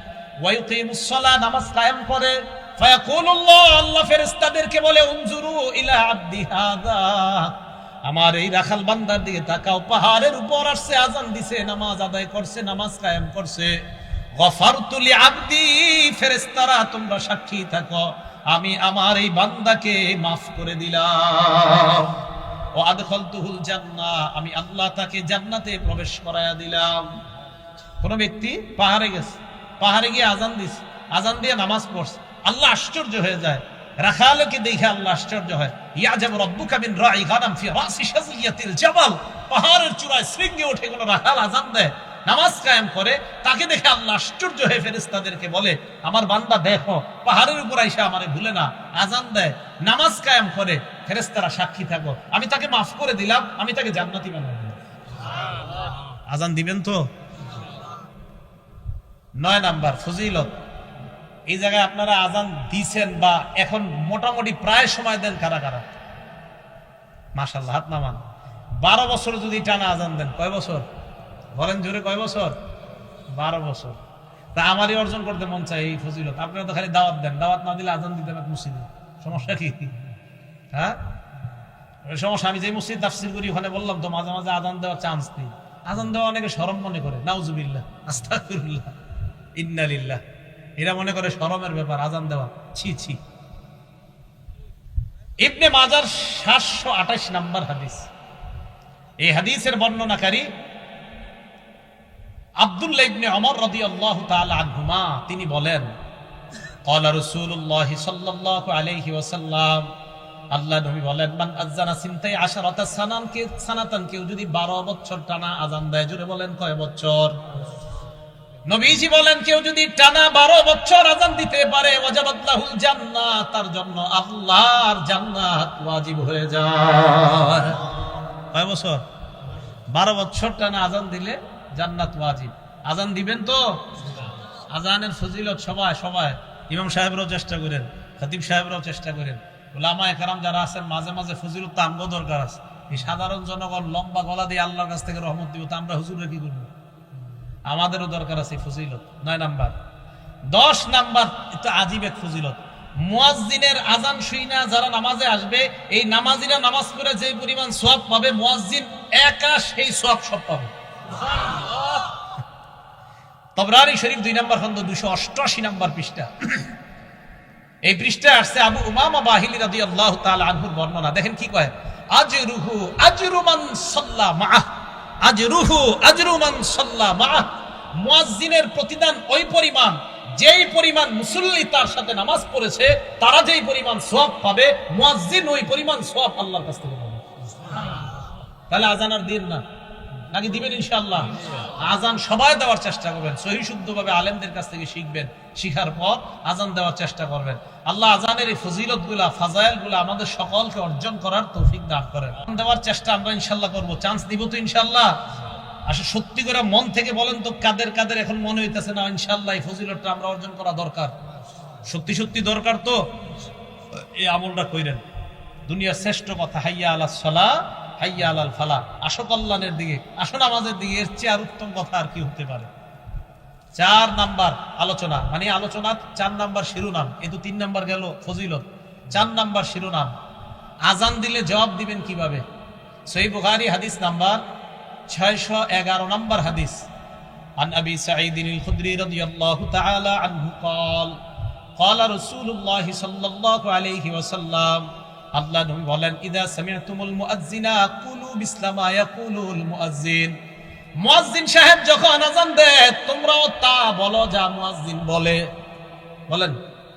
ওয়া ইউকিমুস-সালাহ, নামাজ কায়েম করে। ফায়াকুলুল্লাহ, আল্লাহ ফেরেশতাদেরকে বলে, উনজুরু ইলা আবদি হাযা, আমার এই রাখাল বান্দার দিকে তাকাও, পাহাড়ের উপর আসছে, আযান দিছে, নামাজ আদায় করছে, নামাজ কায়েম করছে। গফারতু লিআবদি, ফেরেশতারা তোমরা সাক্ষী থাকো, আমি আমার এই বান্দাকে মাফ করে দিলাম। ও আদখালতুহুল জান্নাহ, আমি আল্লাহ তাকে জান্নাতে প্রবেশ করায়া দিলাম। কোন ব্যক্তি পাহাড়ে গেছে, পাহাড়ে গিয়ে আযান দিছে, আযান দিয়ে নামাজ পড়ছে, আল্লাহ আশ্চর্য হয়ে যায়। রাখালকে দেখে আল্লাহ আশ্চর্য হয়। ইয়াজাবু রাব্বুকা মিন রাঈ গানাম ফি রাসি শাজিয়াতিল জাবাল, পাহাড়ের চূড়ায় শৃঙ্গে উঠে কোন রাখাল আযান দেয়, নামাজ কায়েম করে, তাকে দেখে আল্লাহ আশ্চর্য হয়ে ফেরেশতাদেরকে বলে, আমার বান্দা দেখো পাহাড়ের উপর আইসা আমারে ভুলে না, আযান দেয়, নামাজ কায়েম করে, ফেরেশতারা সাক্ষী থাকো, আমি তাকে মাফ করে দিলাম, আমি তাকে জান্নাতি বানাবো। আযান দিবেন তো? 9 নাম্বার ফজিলত, এই জায়গায় আপনারা আযান দিছেন বা এখন মোটামুটি প্রায় সময় দেন কারা কারা? মাশাআল্লাহ, হাত নামান। 12 বছর যদি টানা আযান দেন, কয় বছর? বলেন জোরে, কয় বছর? 12 বছর। তা আমারই অর্জন করতে মন চায় এই ফজিলত। আপনারা তো খালি দাওয়াত দেন, দাওয়াত না দিলে আজান দিতে পারেন মসজিদে, সমস্যা কি? হ্যাঁ, সমস্যা। আমি যে মসজিদ তাফসীর করি ওখানে বললাম তো মাঝে মাঝে আজান দেওয়ার চান্স নেই। আজান দেওয়া অনেকে শরম মনে করে, নাউজুবিল্লাহ, আস্তাগফিরুল্লাহ, ইন্না লিল্লাহ। এরা মনে করে শরমের ব্যাপার আজান দেওয়া, ছি ছি। ইবনে মাজার 728 নম্বর হাদিস। এই হাদিসের বর্ণনাকারী আব্দুল্লাহ ইবনে ওমর রাদিয়াল্লাহু তাআলা আনহুমা, তিনি বলেন, ক্বালা রাসূলুল্লাহ সাল্লাল্লাহু আলাইহি ওয়াসাল্লাম, আল্লাহ নবী বলেন, মান আযানা সিনতাই আশারাতা সানাতান, কেউ যদি 12 বছর টানা আযান দেয়, জোরে বলেন কয় বছর? নবীজি বলেন, কেউ যদি টানা 12 বছর আযান দিতে পারে, ওয়াজাবাত লাহুল জান্নাহ, তার জন্য আল্লাহর জান্নাত ওয়াজিব হয়ে যায়। কয় বছর? 12 বছর টানা আযান দিলে জান্নাত ওয়াজিব। আযান দিবেন তো? আযানের ফজিলত সবাই সবাই, ইমাম সাহেবরাও চেষ্টা করেন, খতিব সাহেবরাও চেষ্টা করেন, উলামায়ে কেরাম যারা আছেন মাঝে মাঝে ফজিলত তো আমগো দরকার আছে। এই সাধারণ জনগণ লম্বা গলা দিয়ে আল্লাহর কাছ থেকে রহমত দিব, তা আমরা হুজুরে কি করবো? আমাদেরও দরকার আছে ফজিলত। 9 নাম্বার। 10 নাম্বার, এটা আজীব এক ফজিলত। মুয়াজ্জিনের আযান শুইনা যারা নামাজে আসবে, এই নামাজিরা নামাজ পড়ে যে পরিমাণ সওয়াব পাবে, মুয়াজ্জিন একা সেই সওয়াব সব পাবে। সুবহানাল্লাহ। তবরানি শরীফ 2 নাম্বার খন্ড 288 নাম্বার পৃষ্ঠা। এই পৃষ্ঠায় আসছে আবু উমামা বাহিলি রাদিয়াল্লাহু তাআলা আনহুর বর্ণনা। দেখেন কি কয়, আজরুহু আজরু মান সাল্লা মাআহ, আজরুহু আজরু মান সাল্লা মাআহ। মুয়াজ্জিনের প্রতিদান ওই পরিমাণ, যেই পরিমাণ মুসল্লি তার সাথে নামাজ পড়েছে, তারা যেই পরিমাণ সওয়াব পাবে, মুয়াজ্জিন ওই পরিমাণ সওয়াব আল্লাহর কাছ থেকে পাবে। সুবহানাল্লাহ। তাহলে আযান আর দিন না, নাকি দিবেন ইনশাআল্লাহ? আযান সবাই দেওয়ার চেষ্টা করবেন, সহিহ শুদ্ধভাবে আলেমদের কাছ থেকে শিখবেন, শিখার পর আযান দেওয়ার চেষ্টা করবেন। আল্লাহ আযানের এই ফজিলতগুলা, ফাজাইলগুলা আমাদের সকলকে অর্জন করার তৌফিক দান করেন। আযান দেওয়ার চেষ্টা আমরা ইনশাআল্লাহ করব। চান্স দিব তো ইনশাআল্লাহ? আসলে সত্যি করে মন থেকে বলেন তো, কাদের কাদের এখন মনে হইতেছে না ইনশাআল্লাহ এই ফজিলতটা আমরা অর্জন করা দরকার? সত্যি সত্যি দরকার তো? এই আমলটা কইরেন। দুনিয়ার শ্রেষ্ঠ কথা, হাইয়া আলাস সালাহ হাইয়া আলাল ফালাহ, আসো কল্যাণের দিকে, আসো নামাজের দিকে। এর চেয়ে আর উত্তম কথা আর কি হতে পারে? 4 নাম্বার আলোচনা, মানে আলোচনা 4 নাম্বার শিরোনাম। এই তো 3 নাম্বার গেল ফজিলত, 4 নাম্বার শিরোনাম। আজান দিলে জবাব দিবেন কিভাবে? সহিহ বুখারী হাদিস নাম্বার 611 নাম্বার হাদিস। আন আবি সাঈদ আল-খুদরি রাদিয়াল্লাহু তাআলা আনহু قال قال رسول الله صلى الله عليه وسلم, আল্লাহ নবী বলেন, ইদা সামি'তুমুল মুআজ্জিনা কুলু বিসলামা ইয়াকুলুল মুআজ্জিন। মুয়াজ্জিন সাহেব যখন আযান দেয়, তোমরাও তা বলো যা মুয়াজ্জিন বলে। বলেন,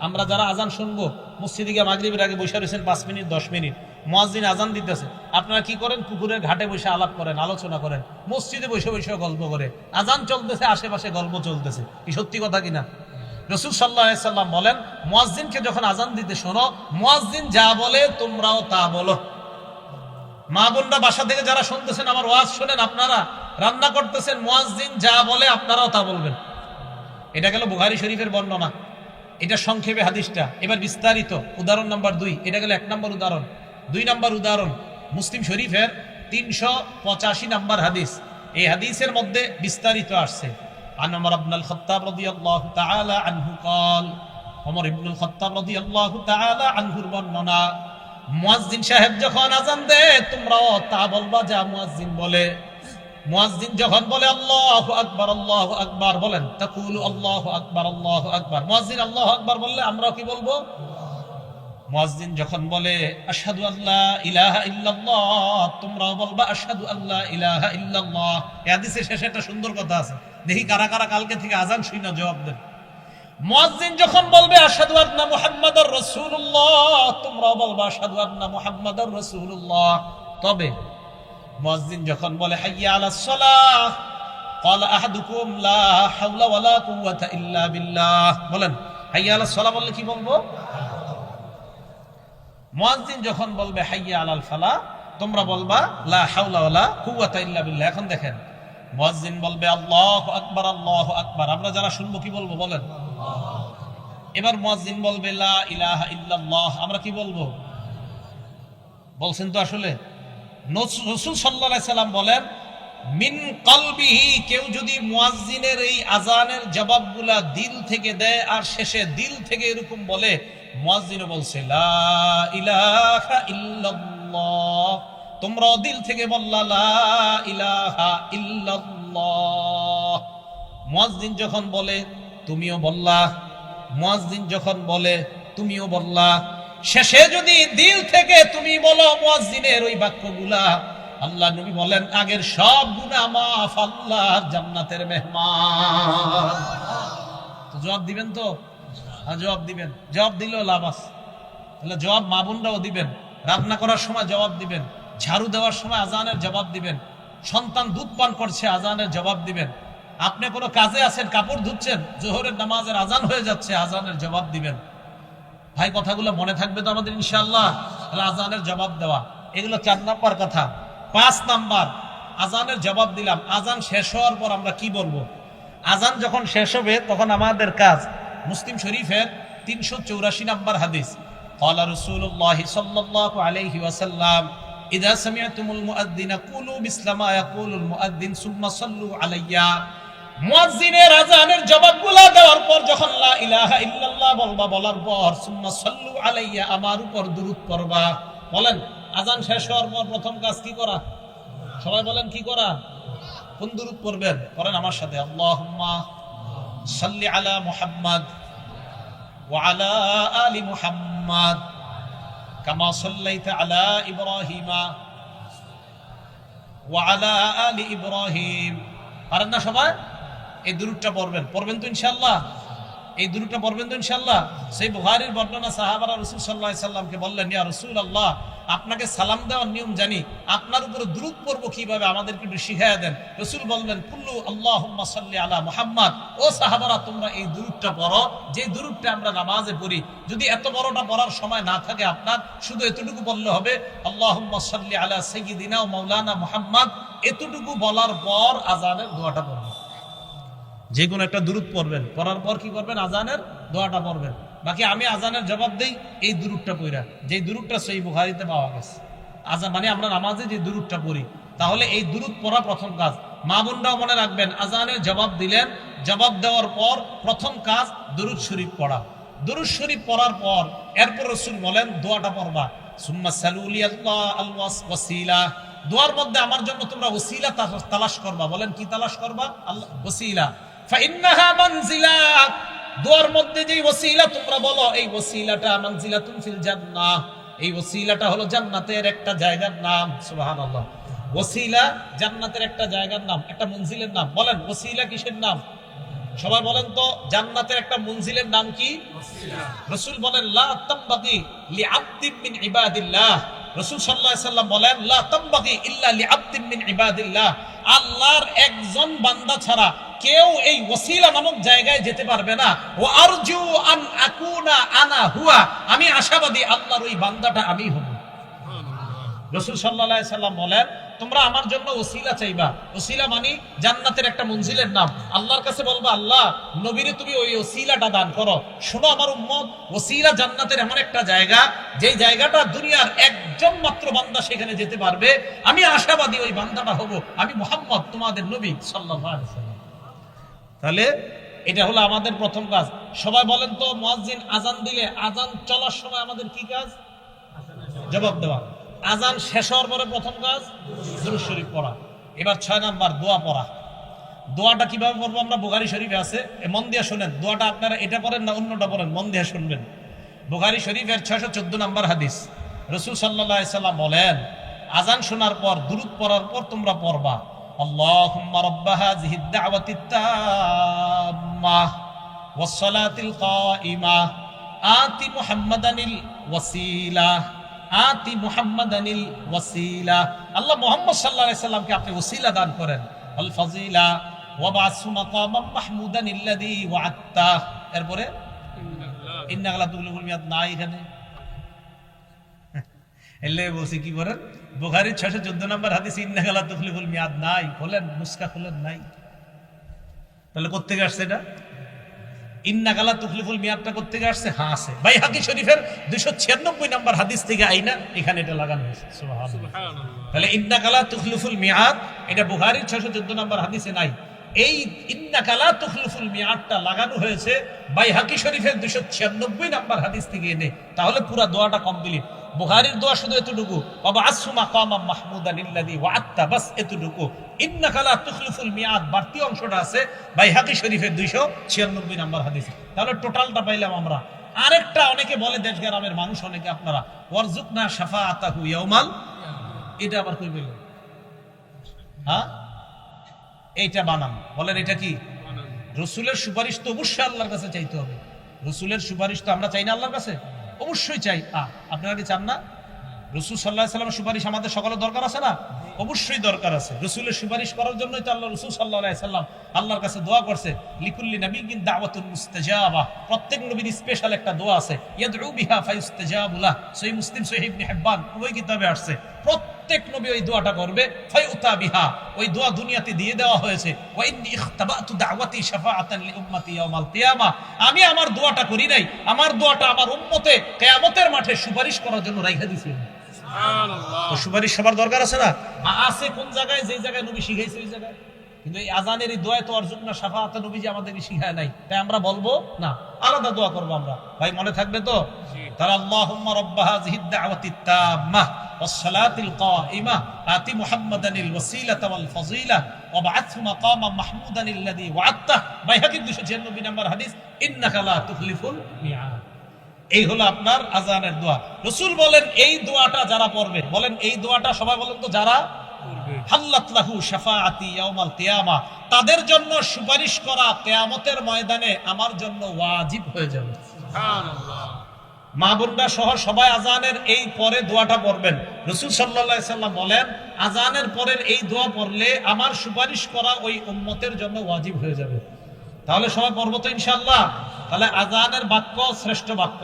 আমরা যারা আযান শুনবো, মসজিদে গিয়ে মাগরিবের আগে বসে রয়েছেন 5 মিনিট 10 মিনিট, মুয়াজ্জিন আযান দিতেছে, আপনারা কি করেন? পুকুরের ঘাটে বসে আলাপ করেন, আলোচনা করেন, মসজিদে বসে বসে গল্প করে। আযান চলতেছে, আশেপাশে গল্প চলতেছে। কি সত্যি কথা কিনা? রাসূল সাল্লাল্লাহু আলাইহি সাল্লাম বলেন, মুয়াজ্জিনকে যখন আযান দিতে শোনো, মুয়াজ্জিন যা বলে তোমরাও তা বলো। মা বোনরা বাসা থেকে যারা শুনতেছেন আমার ওয়াজ শুনেন, আপনারা রান্না করতেছেন, মুয়াজ্জিন যা বলে আপনারাও তা বলবেন। এটা গেল বুখারী শরীফের বর্ণনা। এটা সংক্ষেপে হাদিসটা। এবার বিস্তারিত উদাহরণ নাম্বার 2। এটা গেল 1 নম্বর উদাহরণ। 2 নম্বর উদাহরণ মুসলিম শরীফের 385 নম্বর হাদিস। এই হাদিসের মধ্যে বিস্তারিত আসছে। عن عمر بن الخطاب رضي الله تعالى عنه قال, عمر بن الخطاب رضي الله تعالى عنه বর্ণনা, মুয়াজ্জিন সাহেব যখন আযান দেয়, তোমরাও তা বলবা যা মুয়াজ্জিন বলে। মুয়াজ্জিন যখন বলে আল্লাহু আকবার আল্লাহু আকবার, বলেন তাকুলু আল্লাহু আকবার আল্লাহু আকবার। মুয়াজ্জিন আল্লাহু আকবার বললে আমরাও কি বলবো? মুয়াজ্জিন যখন বলে আশহাদু আল্লা ইলাহা ইল্লাল্লাহ, তোমরাও বলবা আশহাদু আল্লা ইলাহা ইল্লাল্লাহ। এই হাদিসের শেষে একটা সুন্দর কথা আছে, দেখি কারা কারা কালকে থেকে আযান শুনে জবাব দেন। মুয়াজ্জিন যখন বলবে আশহাদু আন্না মুহাম্মাদুর রাসূলুল্লাহ, তোমরাও বলবা আশহাদু আন্না মুহাম্মাদুর রাসূলুল্লাহ। তবে মুয়াজ্জিন যখন বলে হাইয়া আলাস সালাহ, ক্বালা আহাদুকুম লা হাওলা ওয়ালা কুওয়াতা ইল্লা বিল্লাহ, বলেন হাইয়া আলাস সালাহ বললে কি বলবো? মুয়াজ্জিন যখন বলবে হাইয়া আলাল ফালাহ, তোমরা বলবা লা হাওলা ওয়ালা কুওয়াতা ইল্লা বিল্লাহ। এখন দেখেন, মুয়াজ্জিন বলবে আল্লাহু আকবার আল্লাহু আকবার, আমরা যারা শুনবো কি বলবো? বলেন। এবার মুয়াজ্জিন বলবে লা ইলাহা ইল্লাল্লাহ, আমরা কি বলবো? বলছেন তো আসলে। রাসূল সাল্লাল্লাহু আলাইহি সাল্লাম বলেন, মিন কলবিহি, কেউ যদি মুয়াজ্জিনের এই আজানের জবাবগুলা দিল থেকে দেয় আর শেষে দিল থেকে এরকম বলে, মুয়াজ্জিনও বলছে লা ইলাহা ইল্লাল্লাহ, তোমরাও দিল থেকে বললা লা ইলাহা ইল্লাল্লাহ। মুয়াজ্জিন যখন বলে তুমিও বললা, মুয়াজ্জিন যখন বলে তুমিও বললা, শেষে যদি দিল থেকে তুমি বলো মুয়াজ্জিনের ওই বাক্যগুলা, আল্লাহ নবী বলেন আগের সব গুনাহ মাফ, আল্লাহর জান্নাতের মেহমান। তো জবাব দিবেন তো? হ্যাঁ জবাব দিবেন। জবাব দিলেও লাভ আছে। তাহলে জবাব মা বোনরাও দিবেন, রান্না করার সময় জবাব দিবেন, ঝাড়ু দেওয়ার সময় আজানের জবাব দিবেন, সন্তান দুধ পান করছে আজানের জবাব দিবেন, আপনি কোনো কাজে আছেন কাপড় ধুচ্ছেন, জোহরের নামাজের আজান হয়ে যাচ্ছে আজানের জবাব দিবেন। ভাই কথাগুলো মনে থাকবে তো আমাদের ইনশাআল্লাহ? তাহলে আজানের জবাব দেওয়া, এগুলো 4 নাম্বার কথা। 5 নাম্বার, আজানের জবাব দিলাম, আজান শেষ হওয়ার পর আমরা কি বলবো? আজান যখন শেষ হবে তখন আমাদের কাজ, মুসলিম শরীফের 384 নাম্বার হাদিস, ক্বালা রাসূলুল্লাহ সাল্লাল্লাহু আলাইহি ওয়াসাল্লাম ইযা সামি'তুমুল মুআদ্দিনা কুলু মিসলা মা ইয়াকুলুল মুআদ্দিন সুম্মা সাল্লু আলাইয়া। মুয়াজ্জিনের আজানের জবাবগুলো দেওয়ার পর যখন লা ইলাহা ইল্লাল্লাহ বলবা, বলার পর সুম্মা সাল্লু আলাইয়া, আমার উপর দুরূদ পড়বা। বলেন আজান শেষ হওয়ার পর প্রথম কাজ কি করা? সবাই বলেন কি করা? কোন দুরূদ পড়বেন? করেন আমার সাথে, আল্লাহুম্মা সাল্লি আলা মুহাম্মাদ ওয়া আলা আলি মুহাম্মাদ কামা সাল্লাইতা আলা ইব্রাহিমা ওয়া আলা আলি ইব্রাহিম। পারেন না সবাই? এই দুরূদটা পড়বেন তো ইনশাআল্লাহ? এই দুরূদটা পড়বেন তো ইনশাআল্লাহ? সেই বুখারীর বর্ণনা, সাহাবারা রাসূল সাল্লাল্লাহু আলাইহি সাল্লামকে বললেন, ইয়া রাসূলুল্লাহ, আপনাকে সালাম দেওয়ার নিয়ম জানি, আপনার উপরে দুরূদ পড়ব কিভাবে আমাদেরকে একটু শিখিয়ে দেন। রাসূল বললেন, কুল্লু আল্লাহুম্মা সাল্লি আলা মুহাম্মাদ। ও সাহাবারা, তোমরা এই দুরূদটা পড়ো, যে দুরূদটা আমরা নামাজে পড়ি। যদি এত বড়টা পড়ার সময় না থাকে আপনার, শুধু এতটুকু বললে হবে, আল্লাহুম্মা সাল্লি আলা সাইয়্যিদিনা ওয়া মাওলানা মুহাম্মাদ। এতটুকু বলার পর আজানের দোয়াটা পড়বেন। যে কোনো একটা দুরূদ পড়বেন, পড়ার পর কি করবেন? আজানের দোয়াটা পড়বেন। বাকি আমি আজানের জবাব দেই এই দুরূদটা পড়া, যে দুরূদটা সহিহ বুখারীতে পাওয়া গেছে। আজান মানে আমরা নামাজে যে দুরূদটা পড়ি, তাহলে এই দুরূদ পড়া প্রথম কাজ। মা বোনরাও মনে রাখবেন, আজানের জবাব দিলেন, জবাব দেওয়ার পর প্রথম কাজ দুরূদ শরীফ পড়া। দুরূদ শরীফ পড়ার পর এরপর রাসূল বলেন দোয়াটা পড়বা, সুম্মা সালুলি আল্লাহ আল ওয়াসিলা। দোয়ার মধ্যে আমার জন্য তোমরা ওসিলা তালাশ করবা। বলেন কি তালাশ করবা? আল্লাহ ওসিলা। ফাইন্নাহা মানজিলা, দোয়ার মধ্যে যে ওসিলা তোমরা বলো, এই ওসিলাটা মানজিলাতুন ফিল জান্নাহ, এই ওসিলাটা হলো জান্নাতের একটা জায়গার নাম। সুবহানাল্লাহ। ওসিলা জান্নাতের একটা জায়গার নাম, একটা মঞ্জিলের নাম। বলেন ওসিলা কিসের নাম? সবাই বলেন তো, জান্নাতের একটা মঞ্জিলের নাম কি? ওসিলা। রাসূল বলেন লা তামবাগি লিআবদিন মিন ইবাদিল্লাহ। রাসূল সাল্লাল্লাহু আলাইহি সাল্লাম বলেন লা তামবাগি ইল্লা লিআবদিন মিন ইবাদিল্লাহ। আল্লাহর একজন বান্দা ছাড়া কেউ এই ওসিলা নামক জায়গায় যেতে পারবে না। ওয়া আরজু আন আকুনা আনা হুয়া, আমি আশাবাদী আল্লাহর ওই বান্দাটা আমি হব। রাসূল সাল্লাল্লাহু আলাইহি সাল্লাম বলেন তোমরা আমার জন্য ওসিলা চাইবা। ওসিলা মানে জান্নাতের একটা মঞ্জিলের নাম। আল্লাহর কাছে বলবা, আল্লাহ নবীরে তুমি ওই ওসিলাটা দান করো। শোনো আমার উম্মত, ওসিলা জান্নাতের এমন একটা জায়গা, যে জায়গাটা দুনিয়ার একজন মাত্র বান্দা সেখানে যেতে পারবে। আমি আশাবাদী ওই বান্দাটা হব আমি, মুহাম্মদ তোমাদের নবী সাল্লাল্লাহু আলাইহি ওয়াসাল্লাম। তাহলে এটা হলো আমাদের প্রথম কাজ। সবাই বলেন তো, মুয়াজ্জিন আজান দিলে আজান চলার সময় আমাদের কি কাজ? জবাব দেওয়া। আজান শেষ হওয়ার পরে প্রথম কাজ দুরূদ শরীফ পড়া। এবার 6 নাম্বার, দোয়া পড়া। দোয়াটা কিভাবে পড়বো? আমরা বুখারী শরীফে আছে, মন দিয়ে শুনেন। দোয়াটা আপনারা এটা পড়েন না অন্যটা পড়েন, মন দিয়ে শুনবেন। বুখারী শরীফের 614 নাম্বার হাদিস, রাসূল সাল্লাল্লাহু আলাইহি সাল্লাম বলেন, আজান শোনার পর দুরূদ পড়ার পর তোমরা পড়বা, আল্লাহুম্মা রাব্বা হাযিহিদ দাওয়াতিত তাম্মাহ ওয়াস সালাতিল কাইমা আতি মুহাম্মাদানিল ওয়াসিলা, আতি মুহাম্মাদানিল ওয়াসিলা। আল্লাহ মুহাম্মদ সাল্লাল্লাহু আলাইহি সাল্লামকে আপনি ওসিলা দান করেন। আল ফাজিলা ওয়া বাসু মাকামাম মাহমুদান আল্লাযী ওয়া'আদতা। এরপরে ইন্নাকা লা তুখলিফুল মিয়াদ নাই এখানে। এলে বলছি কি করেন? বুখারীর 614 নম্বর হাদিস, ইন্নাকা লা তুখলিফুল মিয়াদ নাই। খোলেন, মুসকা খোলেন, নাই। তাহলে কোত্থেকে আসছে এটা? ইন্নাকা লা তুখলিফুল মিয়াদটা কোত্থেকে আসছে? হ্যাঁ আছে, বাইহাকি শরীফের 296 নম্বর হাদিস থেকে আইনা এখানে এটা লাগানো হয়েছে। সুবহানাল্লাহ। তাহলে ইন্নাকা লা তুখলিফুল মিয়াদ এটা বুখারীর 614 নম্বর হাদিসে নাই। এই ইন্নাকা লা তুখলিফুল মিয়াদটা লাগানো হয়েছে বাইহাকি শরীফের 296 নম্বর হাদিস থেকে এনে। তাহলে পুরো দোয়াটা কমপ্লিট। বুখারীর দোয়া শুধু এতটুকু, ওয়াবআসহু মাকামাম মাহমুদান আল্লাযী ওয়া'আদতা, বাস এতটুকু। ইন্নাকা লা তুখলিফুল মিয়াদ বাড়তি অংশটা আছে বাইহাকি শরীফের 296 নম্বর হাদিসে। তাহলে টোটালটা পাইলাম আমরা। আরেকটা অনেকে বলে, দেশ গ্রামের মানুষ অনেকে আপনারা, ওয়ারজুকনা শাফাআতাহু ইয়াউমাল, এটা আবার কই বললেন? হ্যাঁ, এইটা বানান, বলেন এটা কি? রসুলের সুপারিশ তো অবশ্যই আল্লাহর কাছে চাইতে হবে। রসুলের সুপারিশ তো আমরা চাই না আল্লাহর কাছে? অবশ্যই চাই। আপনারা কি চান না? রসুল সাল্লাল্লাহু আলাইহি ওয়াসাল্লামের সুপারিশ আমাদের সকলের দরকার আছে না? অবশ্যই দরকার আছে। রসুলের সুপারিশ করার জন্যই তো আল্লাহ রসুল সাল্লাল্লাহু আলাইহি ওয়াসাল্লাম আল্লাহর কাছে দোয়া করছে, লিকুল্লি নাবিয়্যিন দাওয়াতুন মুস্তাজাবা। প্রত্যেক নবীর স্পেশাল একটা দোয়া আছে, ইয়াদউ বিহা ফায়ুস্তাজাবু লাহ। সহিহ মুসলিম, সহিহ ইবনে হিব্বান উভয় কিতাবে আসছে। প্রত্যেক নবী ওই দোয়াটা করবে, ফায়ুতা বিহা, ওই দোয়া দুনিয়াতে দিয়ে দেওয়া হয়েছে। ওয়া ইন্নী ইখতাবাতু দাওয়াতি শাফাআতান লিউম্মতি ইয়াউমাল কিয়ামা। আমি আমার দোয়াটা করি নাই, আমার দোয়াটা আমার উম্মতে কিয়ামতের মাঠে সুপারিশ করার জন্য রাইখা দিয়েছি। তো সুপারিশ সবার দরকার আছে না? আছে কোন জায়গায়? যে জায়গায় নবী শিখাইছে ওই জায়গায়। কিন্তু এই আজানের এই দোয়া তো অর্জুনা শাফাআতে নবী যে আমাদেরকে শিখায় নাই, তাই আমরা বলবো না, আলাদা দোয়া করবো আমরা। ভাই মনে থাকবে তো? তারা আল্লাহুম্মা রাব্বা হাযিহিদ দাওয়াতিত তাম্মাহ ওয়াস সালাতিল কাইমাহ আতি মুহাম্মাদানিল ওয়াসিলাতা ওয়াল ফাযিলা ওয়া বা'আথহু মাকামাম মাহমুদান আল্লাযী ওয়া'আদতা। বাইহাকী 296 নম্বর হাদিস, ইন্নাকা লা তুখলিফুল মিআদ। এই হলো আপনার আজানের দোয়া। রাসূল বলেন এই দোয়াটা যারা পড়বে, বলেন এই দোয়াটা সবাই বলেন তো, যারা হাল্লাত লাহু শাফাআতি ইয়াউমাল কিয়ামা, তাদের জন্য সুপারিশ করা কিয়ামতের ময়দানে আমার জন্য ওয়াজিব হয়ে যাবে। সুবহানাল্লাহ। মা বোনরা সহ সবাই আজানের এই পরে দোয়াটা পড়বেন। রাসূল সাল্লাল্লাহু আলাইহি সাল্লাম বলেন, আজানের পরের এই দোয়া পড়লে আমার সুপারিশ করা ওই উম্মতের জন্য ওয়াজিব হয়ে যাবে। তাহলে সবাই পড়বো তো ইনশাআল্লাহ? তাহলে আজানের বাক্য শ্রেষ্ঠ বাক্য,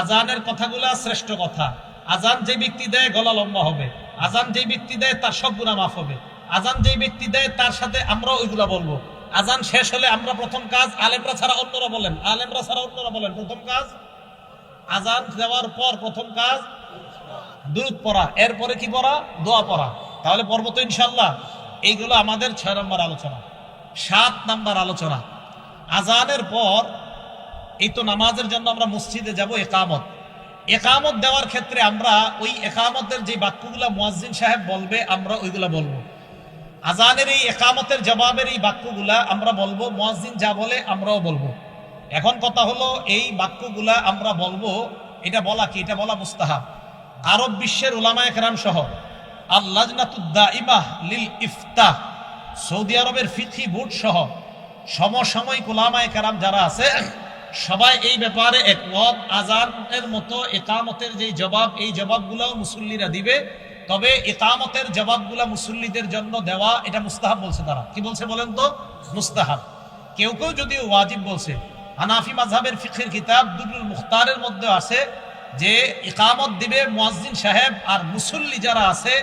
আজানের কথাগুলা শ্রেষ্ঠ কথা। আজান যে ব্যক্তি দেয় গলা লম্বা হবে, আজান যে ব্যক্তি দেয় তার সব গুনাহ মাফ হবে, আজান যে ব্যক্তি দেয় তার সাথে আমরা ওইগুলা বলবো। আজান শেষ হলে আমরা প্রথম কাজ, আলেমরা ছাড়া অন্যরা বলেন, আলেমরা ছাড়া অন্যরা বলেন, প্রথম কাজ আজান দেওয়ার পর প্রথম কাজ দুরূদ পড়া, এরপরে কি পড়া? দোয়া পড়া। তাহলে পড়বো তো ইনশাআল্লাহ? এইগুলো আমাদের 6 নম্বর আলোচনা। 7 নম্বর আলোচনা, আজানের পর এই তো নামাজের জন্য আমরা মসজিদে যাব, একামত। একামত দেওয়ার ক্ষেত্রে আমরা ওই একামতের যে বাক্যগুলা মুয়াজ্জিন সাহেব বলবে আমরা ওইগুলা বলবো। আজানের এই একামতের জবাবের এই বাক্যগুলা আমরা বলবো, মুয়াজ্জিন যা বলে আমরাও বলবো। এখন কথা হলো এই বাক্যগুলা আমরা বলবো, এটা বলা কি? এটা বলা মুস্তাহাব। আরব বিশ্বের উলামায়ে কেরাম সহ আল লাজনাতুদ দাইমাহ লিল ইফতাহ, সৌদি আরবের ফিকহি বোর্ড সহ সমসাময়িক উলামায়ে কেরাম যারা আছে সবাই এই ব্যাপারে একমত। আজানের মতো একামতের যে জবাব, এই জবাবগুলো মুসল্লিরা দিবে, তবে একামতের জবাবগুলা মুসল্লিদের জন্য দেওয়া এটা মুস্তাহাব বলছে। তারা কি বলছে বলেন তো? মুস্তাহাব। কেউ কেউ যদিও ওয়াজিব বলছে। হানাফি মাযহাবের ফিকহের কিতাব দুরুল মুখতারের মধ্যে আছে যে ইকামত দিবে মুয়াজ্জিন সাহেব, আর মুসল্লি যারা আছে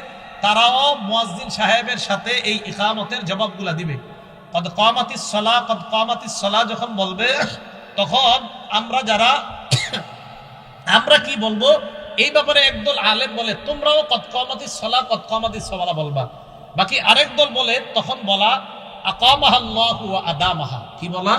তারাও মুয়াজ্জিন সাহেবের সাথে এই ইকামতের জবাবগুলা দিবে। কদ কামাতিস সালাহ, কদ কামাতিস সালাহ যখন বলবে, তখন আমরা যারা আমরা কি বলবো এই ব্যাপারে? একদল আলেম বলে তোমরাও কদ কামাতিস সালাহ, কদ কামাতিস সালাহ বলবা। বাকি আরেক দল বলে তখন বলা আকামাহাল্লাহু ওয়া আদামাহা। কি বলা?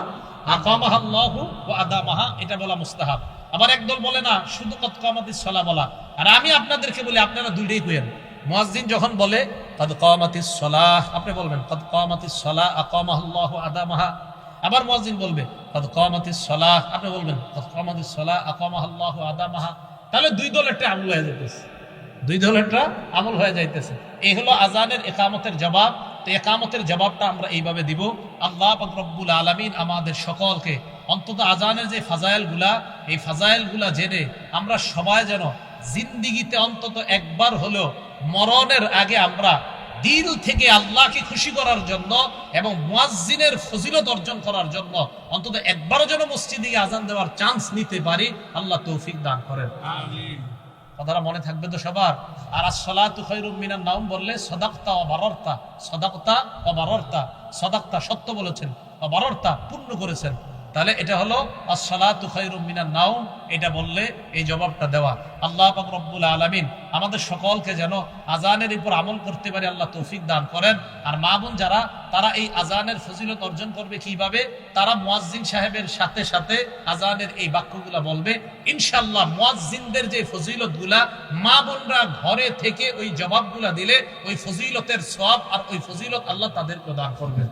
আকামাহাল্লাহু ওয়া আদামাহা, এটা বলা মুস্তাহাব। আবার একদল বলে না, শুধু কদ কামাতিস সালাহ বলা। আর আমি আপনাদেরকে বলি আপনারা দুইটাই কইেন। মুয়াজ্জিন যখন বলে কদ কামাতিস সালাহ, আপনি বলবেন কদ কামাতিস সালাহ আকামাহাল্লাহু আদামাহা। আবার মুয়াজ্জিন বলবে কদ কামাতিস সালাহ, আপনি বলবেন কদ কামাতিস সালাহ আকামাহাল্লাহু আদামাহা। তাহলে দুই দল একটা আমল হয়ে যাইতেছে, দুই দল একটা আমল হয়ে যাইতেছে। এই হলো আজানের একামতের জবাব। তো একামতের জবাবটা আমরা এইভাবে দিব। আল্লাহ পাক রব্বুল আলামিন আমাদের সকলকে অন্তত আজানের যে ফাজাইলগুলা, এই ফাজাইলগুলা জেনে আমরা সবাই যেন জিন্দিগিতে অন্তত একবার হলেও মরণের আগে আমরা দিল থেকে আল্লাহকে খুশি করার জন্য এবং মুয়াজ্জিনের ফজিলত অর্জন করার জন্য অন্তত একবারও যেন মসজিদে আজান দেওয়ার চান্স নিতে পারি। আল্লাহ তৌফিক দান করেন, আমিন। কথাটা মনে থাকবে তো সবার? আর আসসালাতু খায়রুম মিনান নাওম বললে সাদাকতা ওয়া বারারতা, সাদাকতা ওয়া বারারতা, সাদাকতা সত্য বলেছেন, ওয়া বারারতা পূর্ণ করেছেন, তাহলে এটা হলো আসসালাতু খায়রুম মিনান নাওম, এটা বললে এই জবাবটা দেওয়া। আল্লাহ পাক রব্বুল আলামিন আমাদের সকলকে যেন আজানের উপর আমল করতে পারে আল্লাহ তৌফিক দান করেন। আর মা বোন যারা, তারা এই আজানের ফজিলত অর্জন করবে কিভাবে? তারা মুয়াজ্জিন সাহেবের সাথে সাথে আজানের এই বাক্যগুলা বলবে। ইনশাআল্লাহ মুয়াজ্জিনদের যে ফজিলতগুলা মা বোনরা ঘরে থেকে ওই জবাবগুলা দিলে ওই ফজিলতের সওয়াব আর ওই ফজিলত আল্লাহ তাদেরকে দান করবেন।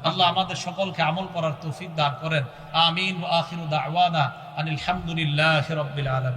আল্লাহ আমাদের সকলকে আমল করার তৌফিক দান করেন। আমিন ওয়া আখিরু দাওয়ানা আনিল হামদুলিল্লাহি রাব্বিল আলামিন।